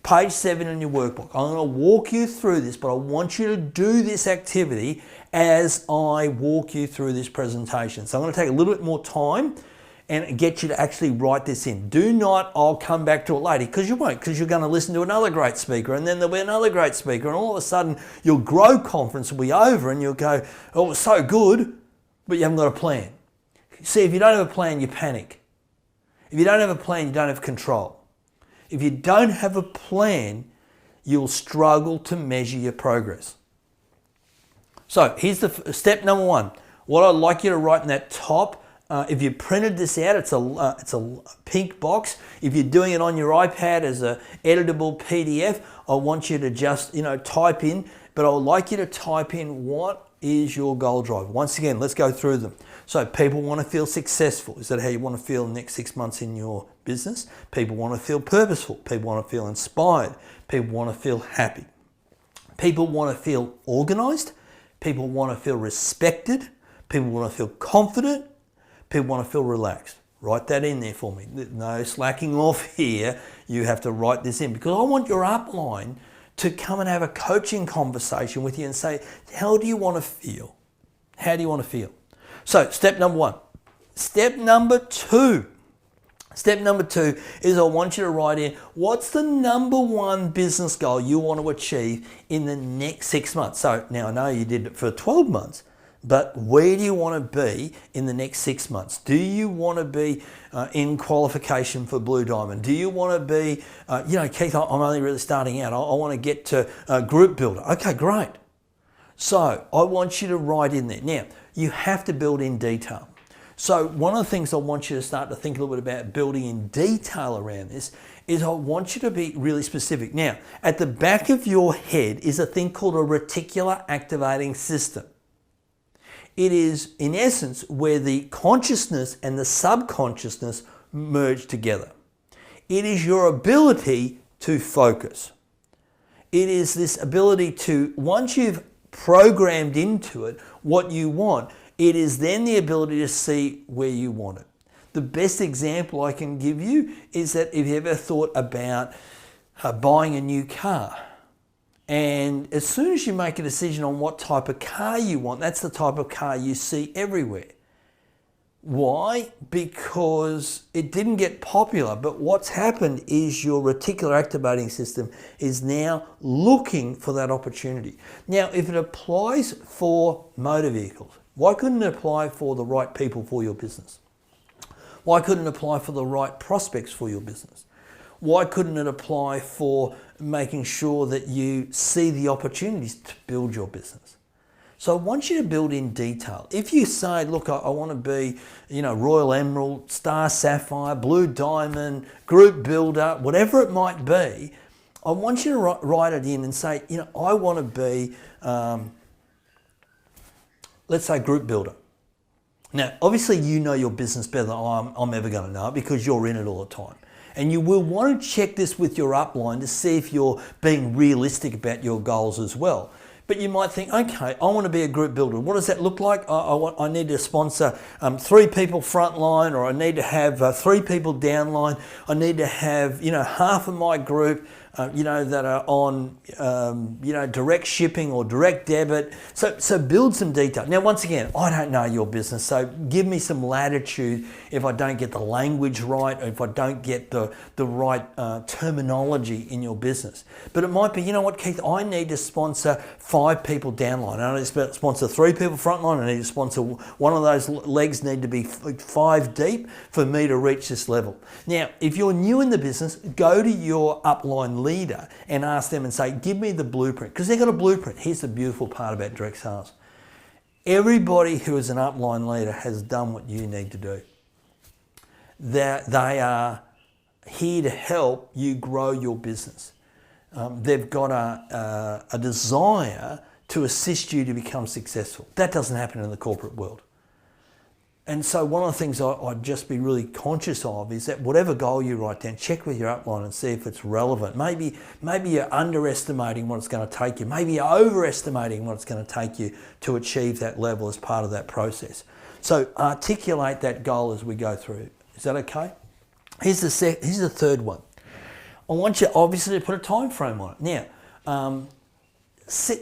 page 7 in your workbook. I'm going to walk you through this, but I want you to do this activity as I walk you through this presentation. So I'm going to take a little bit more time and get you to actually write this in. Do not, I'll come back to it later, because you won't, because you're going to listen to another great speaker, and then there'll be another great speaker, and all of a sudden your Grow conference will be over and you'll go, oh, it's so good, but you haven't got a plan. See, if you don't have a plan, you panic. If you don't have a plan, you don't have control. If you don't have a plan, you'll struggle to measure your progress. So here's the step number 1. What I'd like you to write in that top, if you printed this out, it's a pink box. If you're doing it on your iPad as an editable PDF, I want you to just type in, but I would like you to type in what is your goal driver. Once again, let's go through them. So people want to feel successful. Is that how you want to feel in the next 6 months in your business? People want to feel purposeful. People want to feel inspired. People want to feel happy. People want to feel organized. People want to feel respected. People want to feel confident. People want to feel relaxed. Write that in there for me. No slacking off here. You have to write this in, because I want your upline to come and have a coaching conversation with you and say, how do you want to feel? How do you want to feel? So step number 1. Step number 2. Step number 2 is I want you to write in, what's the number 1 business goal you want to achieve in the next 6 months? So now I know you did it for 12 months, but where do you want to be in the next 6 months? Do you want to be in qualification for Blue Diamond? Do you want to be, Keith, I'm only really starting out. I want to get to group builder. Okay, great. So I want you to write in there. Now, you have to build in detail. So one of the things I want you to start to think a little bit about building in detail around this is I want you to be really specific. Now, at the back of your head is a thing called a reticular activating system. It is, in essence, where the consciousness and the subconsciousness merge together. It is your ability to focus. It is this ability to, once you've programmed into it what you want, it is then the ability to see where you want it. The best example I can give you is that if you ever thought about buying a new car, And as soon as you make a decision on what type of car you want, that's the type of car you see everywhere. Why? Because it didn't get popular, but what's happened is your reticular activating system is now looking for that opportunity. Now, if it applies for motor vehicles, why couldn't it apply for the right people for your business? Why couldn't it apply for the right prospects for your business? Why couldn't it apply for making sure that you see the opportunities to build your business? So I want you to build in detail. If you say, look, I want to be, Royal Emerald, Star Sapphire, Blue Diamond, Group Builder, whatever it might be, I want you to write it in and say, I want to be, let's say, Group Builder. Now, obviously, you know your business better than I'm ever going to know it because you're in it all the time. And you will want to check this with your upline to see if you're being realistic about your goals as well. But you might think, okay, I want to be a group builder. What does that look like? I need to sponsor 3 people frontline, or I need to have 3 people downline. I need to have, half of my group, that are on, direct shipping or direct debit. So build some detail. Now, once again, I don't know your business, so give me some latitude if I don't get the language right, or if I don't get the right terminology in your business. But it might be, you know what, Keith, I need to sponsor 5 people downline. I need to sponsor 3 people frontline. I need to sponsor one of those legs need to be 5 deep for me to reach this level. Now, if you're new in the business, go to your upline leader and ask them and say, give me the blueprint, because they've got a blueprint. Here's the beautiful part about direct sales. Everybody who is an upline leader has done what you need to do. They are here to help you grow your business. They've got a desire to assist you to become successful. That doesn't happen in the corporate world. And so one of the things I'd just be really conscious of is that whatever goal you write down, check with your upline and see if it's relevant. Maybe you're underestimating what it's going to take you. Maybe you're overestimating what it's going to take you to achieve that level as part of that process. So articulate that goal as we go through. Is that okay? Here's the third one. I want you obviously to put a time frame on it. Now,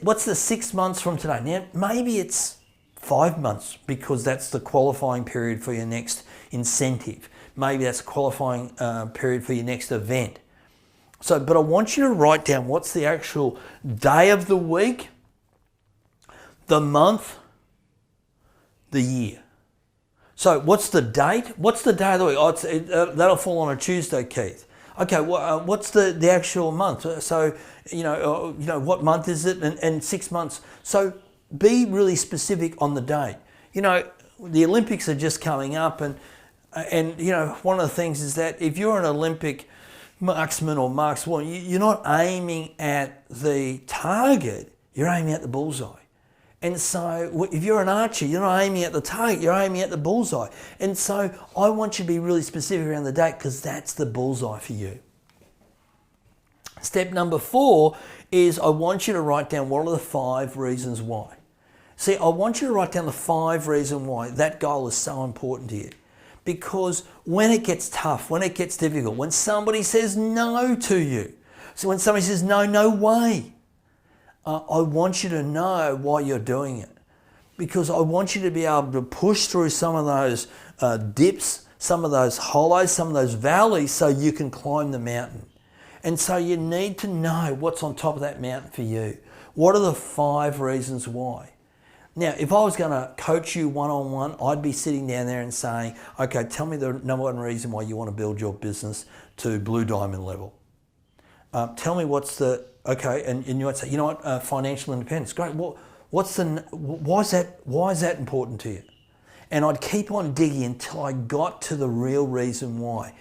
what's the 6 months from today? Now, maybe it's 5 months because that's the qualifying period for your next incentive. Maybe that's a qualifying period for your next event. So, but I want you to write down what's the actual day of the week, the month, the year. So what's the date? What's the day of the week? Oh, that'll fall on a Tuesday, Keith. Okay, what's the actual month? So, what month is it? And 6 months. So be really specific on the date. The Olympics are just coming up, and one of the things is that if you're an Olympic marksman or markswoman, you're not aiming at the target, you're aiming at the bullseye. And so if you're an archer, you're not aiming at the target, you're aiming at the bullseye. And so I want you to be really specific around the date because that's the bullseye for you. Step number 4 is I want you to write down what are the 5 reasons why. See, I want you to write down the 5 reasons why that goal is so important to you. Because when it gets tough, when it gets difficult, when somebody says no to you, so when somebody says no way, I want you to know why you're doing it. Because I want you to be able to push through some of those dips, some of those hollows, some of those valleys so you can climb the mountain. And so you need to know what's on top of that mountain for you. What are the 5 reasons why? Now, if I was going to coach you one-on-one, I'd be sitting down there and saying, okay, tell me the number 1 reason why you want to build your business to Blue Diamond level. Tell me what's the, okay, and you might say, you know what, financial independence, great. Why is that important to you? And I'd keep on digging until I got to the real reason why.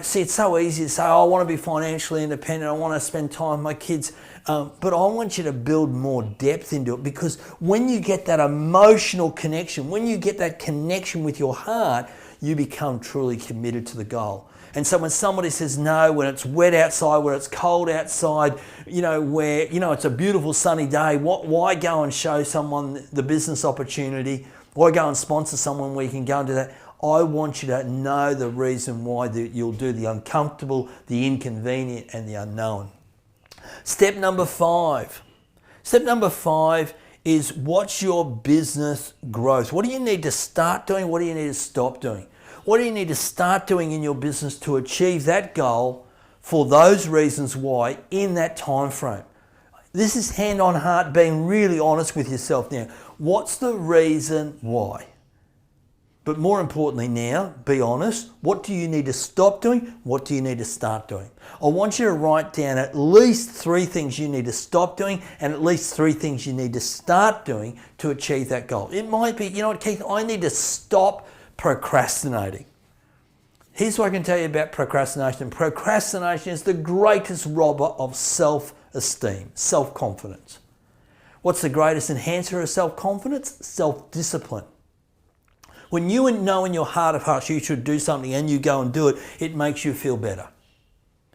See, it's so easy to say, oh, I want to be financially independent, I want to spend time with my kids, but I want you to build more depth into it, because when you get that emotional connection, when you get that connection with your heart, you become truly committed to the goal. And so when somebody says no, when it's wet outside, when it's cold outside, where, it's a beautiful sunny day, why go and show someone the business opportunity? Why go and sponsor someone where you can go and do that? I want you to know the reason why you'll do the uncomfortable, the inconvenient, and the unknown. Step number 5. Step number 5 is what's your business growth? What do you need to start doing? What do you need to stop doing? What do you need to start doing in your business to achieve that goal for those reasons why in that time frame? This is hand on heart, being really honest with yourself now. What's the reason why? But more importantly now, be honest. What do you need to stop doing? What do you need to start doing? I want you to write down at least 3 things you need to stop doing and at least 3 things you need to start doing to achieve that goal. It might be, you know what, Keith, I need to stop procrastinating. Here's what I can tell you about procrastination. Procrastination is the greatest robber of self-esteem, self-confidence. What's the greatest enhancer of self-confidence? Self-discipline. When you know in your heart of hearts you should do something and you go and do it, it makes you feel better.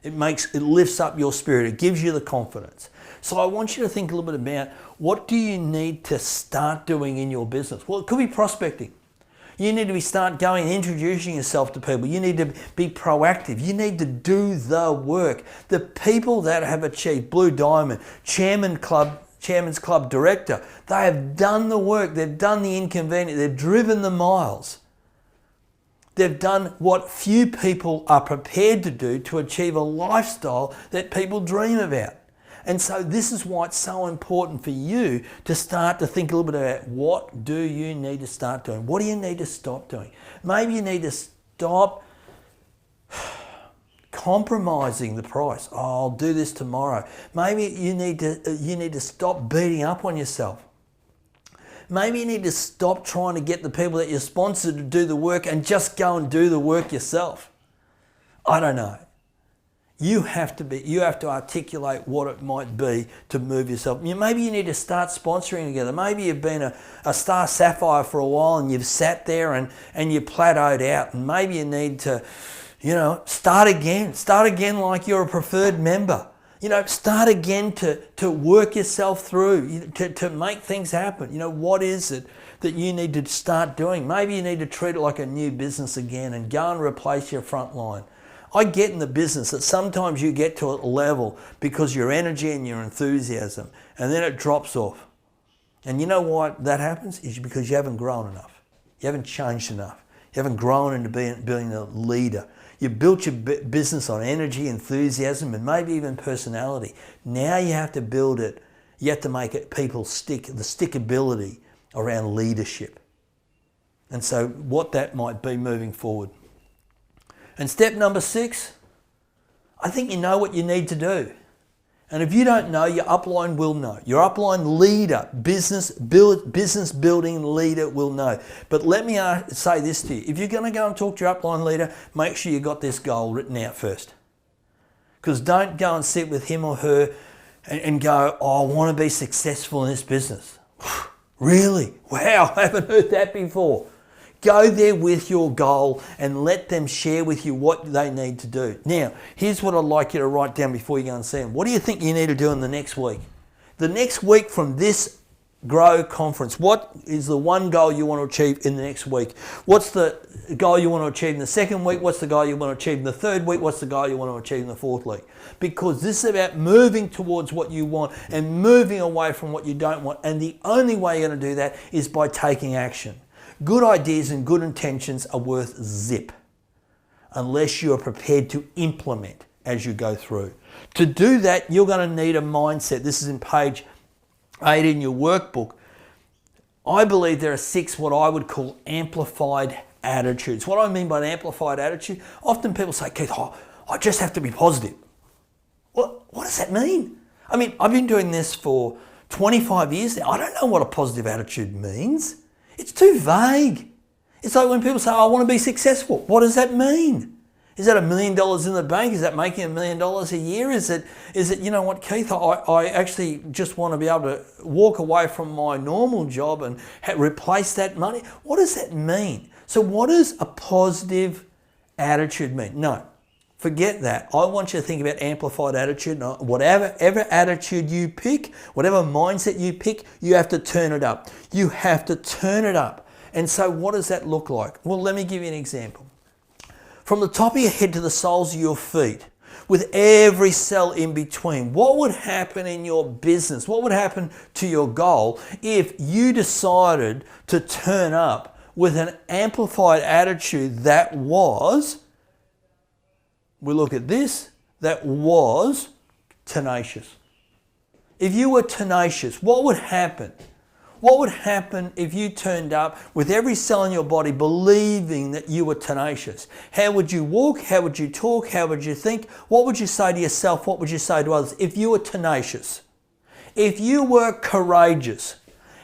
It lifts up your spirit. It gives you the confidence. So I want you to think a little bit about what do you need to start doing in your business? Well, it could be prospecting. You need to start going and introducing yourself to people. You need to be proactive. You need to do the work. The people that have achieved Blue Diamond, Chairman's Club Director, they have done the work. They've done the inconvenience. They've driven the miles. They've done what few people are prepared to do to achieve a lifestyle that people dream about. And so this is why it's so important for you to start to think a little bit about what do you need to start doing? What do you need to stop doing? Maybe you need to stop compromising the price. Oh, I'll do this tomorrow. Maybe you need to stop beating up on yourself. Maybe you need to stop trying to get the people that you're sponsored to do the work and just go and do the work yourself. I don't know. You have to articulate what it might be to move yourself. Maybe you need to start sponsoring together. Maybe you've been a Star Sapphire for a while and you've sat there and you plateaued out. And maybe you need to, start again. Start again like you're a preferred member. Start again to work yourself through, to make things happen. What is it that you need to start doing? Maybe you need to treat it like a new business again and go and replace your front line. I get in the business that sometimes you get to a level because your energy and your enthusiasm, and then it drops off. And you know why that happens? Is because you haven't grown enough. You haven't changed enough. You haven't grown into being a leader. You built your business on energy, enthusiasm, and maybe even personality. Now you have to build it. You have to make it people stick, the stickability around leadership. And so what that might be moving forward. And step number 6, I think you know what you need to do. And if you don't know, your upline will know. Your upline leader, business building leader will know. But let me say this to you. If you're going to go and talk to your upline leader, make sure you got this goal written out first. Because don't go and sit with him or her and go, oh, I want to be successful in this business. Really? Wow, I haven't heard that before. Go there with your goal and let them share with you what they need to do. Now, here's what I'd like you to write down before you go and see them. What do you think you need to do in the next week? The next week from this Grow conference, what is the one goal you want to achieve in the next week? What's the goal you want to achieve in the second week? What's the goal you want to achieve in the third week? What's the goal you want to achieve in the fourth week? Because this is about moving towards what you want and moving away from what you don't want. And the only way you're going to do that is by taking action. Good ideas and good intentions are worth zip unless you are prepared to implement as you go through. To do that, you're going to need a mindset. This is in page 8 in your workbook. I believe there are 6 what I would call amplified attitudes. What I mean by an amplified attitude, often people say, Keith, I just have to be positive. What does that mean? I mean, I've been doing this for 25 years now. I don't know what a positive attitude means. It's too vague. It's like when people say, I want to be successful. What does that mean? Is that $1 million in the bank? Is that making $1 million a year? Is it, you know what, Keith, I actually just want to be able to walk away from my normal job and replace that money? What does that mean? So what does a positive attitude mean? No, forget that. I want you to think about amplified attitude. Whatever attitude you pick, whatever mindset you pick, you have to turn it up. You have to turn it up. And so what does that look like? Well, let me give you an example. From the top of your head to the soles of your feet, with every cell in between? What would happen in your business? What would happen to your goal if you decided to turn up with an amplified attitude that was, we look at this, that was tenacious? If you were tenacious, what would happen? What would happen if you turned up with every cell in your body believing that you were tenacious? How would you walk? How would you talk? How would you think? What would you say to yourself? What would you say to others if you were tenacious? If you were courageous,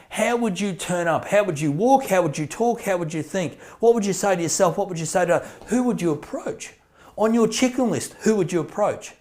how would you turn up? How would you walk? How would you talk? How would you think? What would you say to yourself? What would you say to others? Who would you approach? On your chicken list, who would you approach?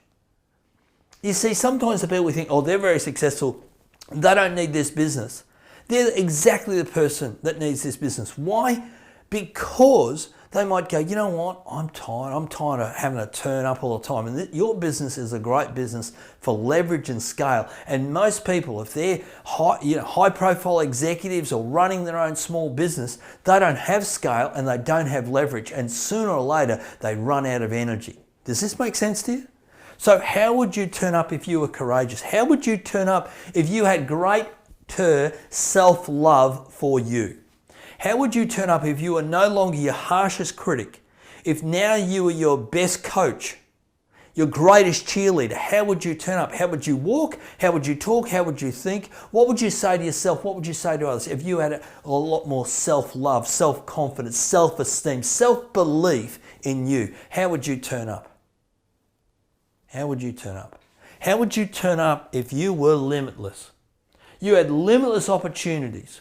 You see, sometimes the people we think, oh, they're very successful, they don't need this business. They're exactly the person that needs this business. Why? Because they might go, you know what, I'm tired of having to turn up all the time. And your business is a great business for leverage and scale. And most people, if they're high profile executives or running their own small business, they don't have scale and they don't have leverage. And sooner or later, they run out of energy. Does this make sense to you? So how would you turn up if you were courageous? How would you turn up if you had greater self-love for you? How would you turn up if you were no longer your harshest critic? If now you were your best coach, your greatest cheerleader, how would you turn up? How would you walk? How would you talk? How would you think? What would you say to yourself? What would you say to others? If you had a lot more self-love, self-confidence, self-esteem, self-belief in you, how would you turn up? How would you turn up? How would you turn up if you were limitless? You had limitless opportunities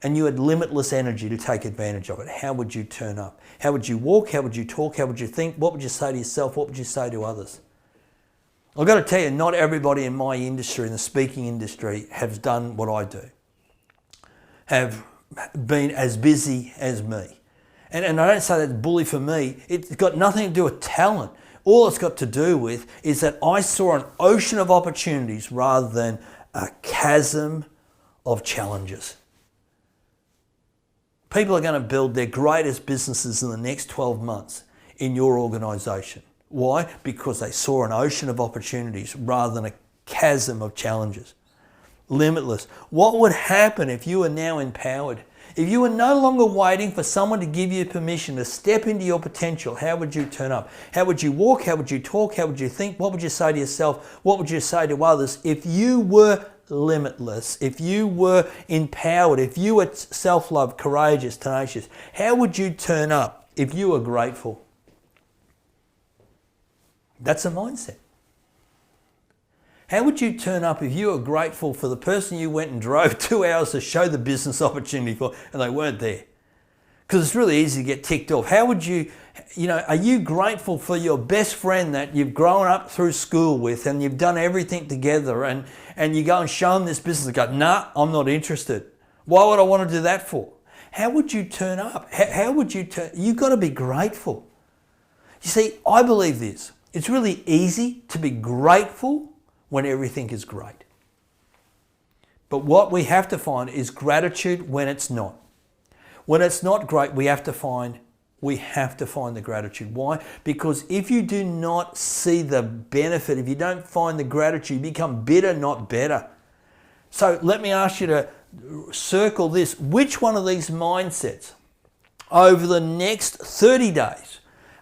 and you had limitless energy to take advantage of it. How would you turn up? How would you walk? How would you talk? How would you think? What would you say to yourself? What would you say to others? I've got to tell you, not everybody in my industry, in the speaking industry, has done what I do, have been as busy as me. And I don't say that's bully for me. It's got nothing to do with talent. All it's got to do with is that I saw an ocean of opportunities rather than a chasm of challenges. People are going to build their greatest businesses in the next 12 months in your organisation. Why? Because they saw an ocean of opportunities rather than a chasm of challenges. Limitless. What would happen if you were now empowered? If you were no longer waiting for someone to give you permission to step into your potential, how would you turn up? How would you walk? How would you talk? How would you think? What would you say to yourself? What would you say to others? If you were limitless, if you were empowered, if you were self-love, courageous, tenacious, how would you turn up if you were grateful? That's a mindset. How would you turn up if you were grateful for the person you went and drove 2 hours to show the business opportunity for and they weren't there? Because it's really easy to get ticked off. How would you, are you grateful for your best friend that you've grown up through school with and you've done everything together and you go and show them this business and go, nah, I'm not interested. Why would I want to do that for? How would you turn up? How would you turn? You've got to be grateful. You see, I believe this. It's really easy to be grateful when everything is great. But what we have to find is gratitude when it's not. When it's not great, we have to find the gratitude. Why? Because if you do not see the benefit, if you don't find the gratitude, you become bitter, not better. So let me ask you to circle this. Which one of these mindsets over the next 30 days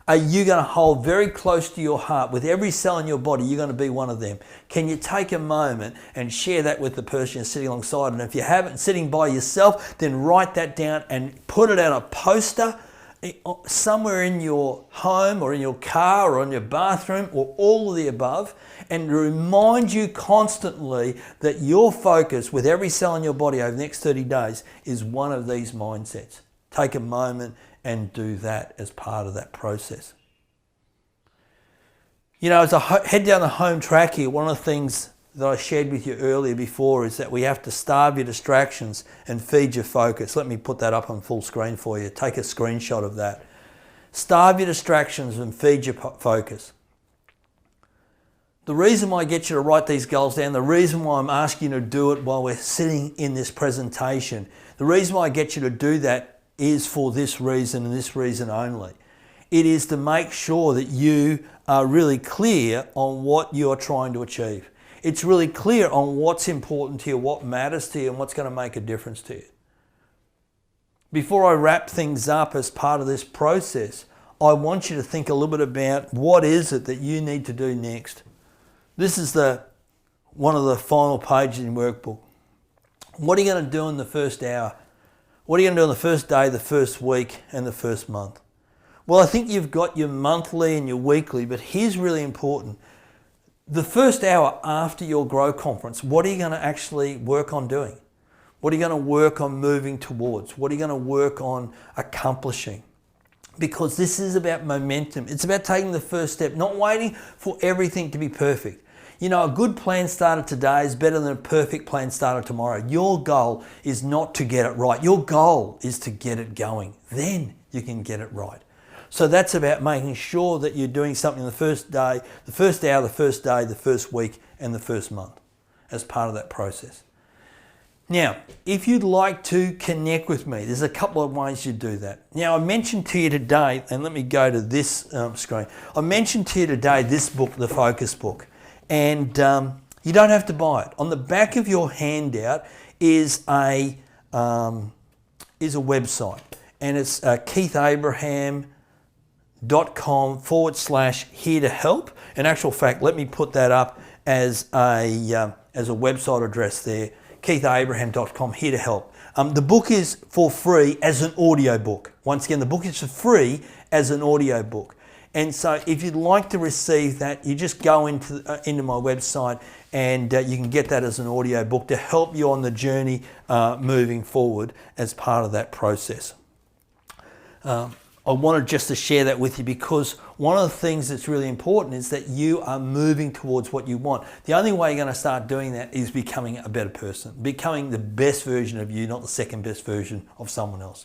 are you going to hold very close to your heart? With every cell in your body, you're going to be one of them. Can you take a moment and share that with the person you're sitting alongside? And if you haven't, sitting by yourself, then write that down and put it on a poster somewhere in your home or in your car or in your bathroom or all of the above, and remind you constantly that your focus with every cell in your body over the next 30 days is one of these mindsets. Take a moment and do that as part of that process. As I head down the home track here, one of the things that I shared with you earlier before is that we have to starve your distractions and feed your focus. Let me put that up on full screen for you. Take a screenshot of that. Starve your distractions and feed your focus. The reason why I get you to write these goals down, the reason why I'm asking you to do it while we're sitting in this presentation, the reason why I get you to do that is for this reason and this reason only. It is to make sure that you are really clear on what you're trying to achieve. It's really clear on what's important to you, what matters to you, and what's going to make a difference to you. Before I wrap things up as part of this process, I want you to think a little bit about what is it that you need to do next. This is one of the final pages in your workbook. What are you going to do in the first hour? What are you going to do on the first day, the first week, and the first month? Well, I think you've got your monthly and your weekly, but here's really important. The first hour after your Grow conference, what are you going to actually work on doing? What are you going to work on moving towards? What are you going to work on accomplishing? Because this is about momentum. It's about taking the first step, not waiting for everything to be perfect. You know, a good plan started today is better than a perfect plan started tomorrow. Your goal is not to get it right. Your goal is to get it going. Then you can get it right. So that's about making sure that you're doing something the first day, the first hour, the first day, the first week, and the first month as part of that process. Now, if you'd like to connect with me, there's a couple of ways you do that. Now, I mentioned to you today, and let me go to this screen. I mentioned to you today this book, the Focus Book, and you don't have to buy it. On the back of your handout is a website, and it's keithabraham.com/here to help. In actual fact, let me put that up as a website address there. keithabraham.com, here to help. The book is for free as an audio book. Once again, the book is for free as an audio book. And so if you'd like to receive that, you just go into my website and you can get that as an audio book to help you on the journey moving forward as part of that process. I wanted just to share that with you because one of the things that's really important is that you are moving towards what you want. The only way you're going to start doing that is becoming a better person, becoming the best version of you, not the second best version of someone else.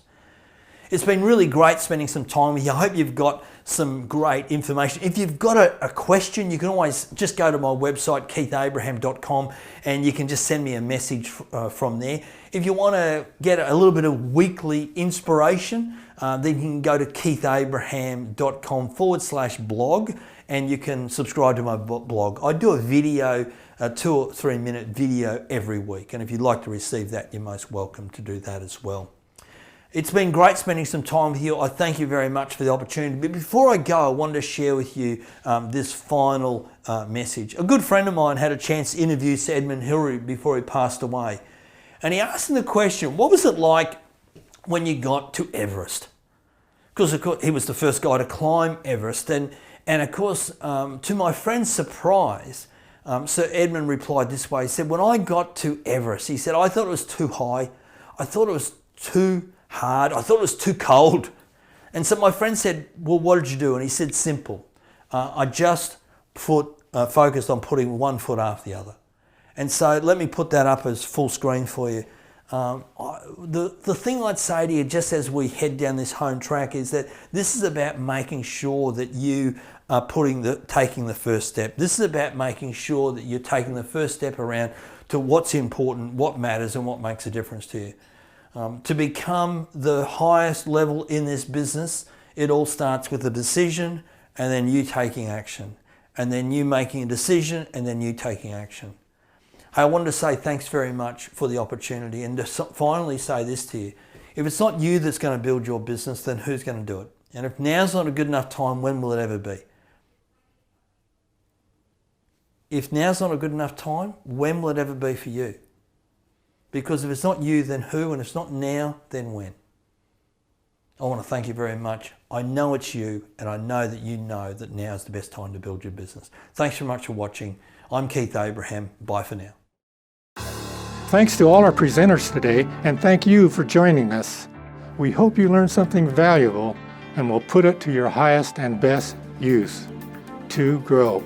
It's been really great spending some time with you. I hope you've got some great information. If you've got a question, you can always just go to my website, keithabraham.com, and you can just send me a message from there. If you want to get a little bit of weekly inspiration, then you can go to keithabraham.com/blog, and you can subscribe to my blog. I do a video, a 2 or 3 minute video every week, and if you'd like to receive that, you're most welcome to do that as well. It's been great spending some time with you. I thank you very much for the opportunity. But before I go, I wanted to share with you this final message. A good friend of mine had a chance to interview Sir Edmund Hillary before he passed away. And he asked him the question, what was it like when you got to Everest? Because of course, he was the first guy to climb Everest. And of course, to my friend's surprise, Sir Edmund replied this way. He said, when I got to Everest, he said, I thought it was too high. I thought it was too hard. I thought it was too cold. And so my friend said, well, what did you do? And he said, simple. I just focused on putting one foot after the other. And so let me put that up as full screen for you. The thing I'd say to you just as we head down this home track is that this is about making sure that you are taking the first step. This is about making sure that you're taking the first step around to what's important, what matters, and what makes a difference to you. To become the highest level in this business, it all starts with a decision and then you taking action, and then you making a decision and then you taking action. I wanted to say thanks very much for the opportunity and to finally say this to you. If it's not you that's going to build your business, then who's going to do it? And if now's not a good enough time, when will it ever be? If now's not a good enough time, when will it ever be for you? Because if it's not you, then who? And if it's not now, then when? I want to thank you very much. I know it's you, and I know that you know that now is the best time to build your business. Thanks very much for watching. I'm Keith Abraham. Bye for now. Thanks to all our presenters today, and thank you for joining us. We hope you learned something valuable and will put it to your highest and best use to grow.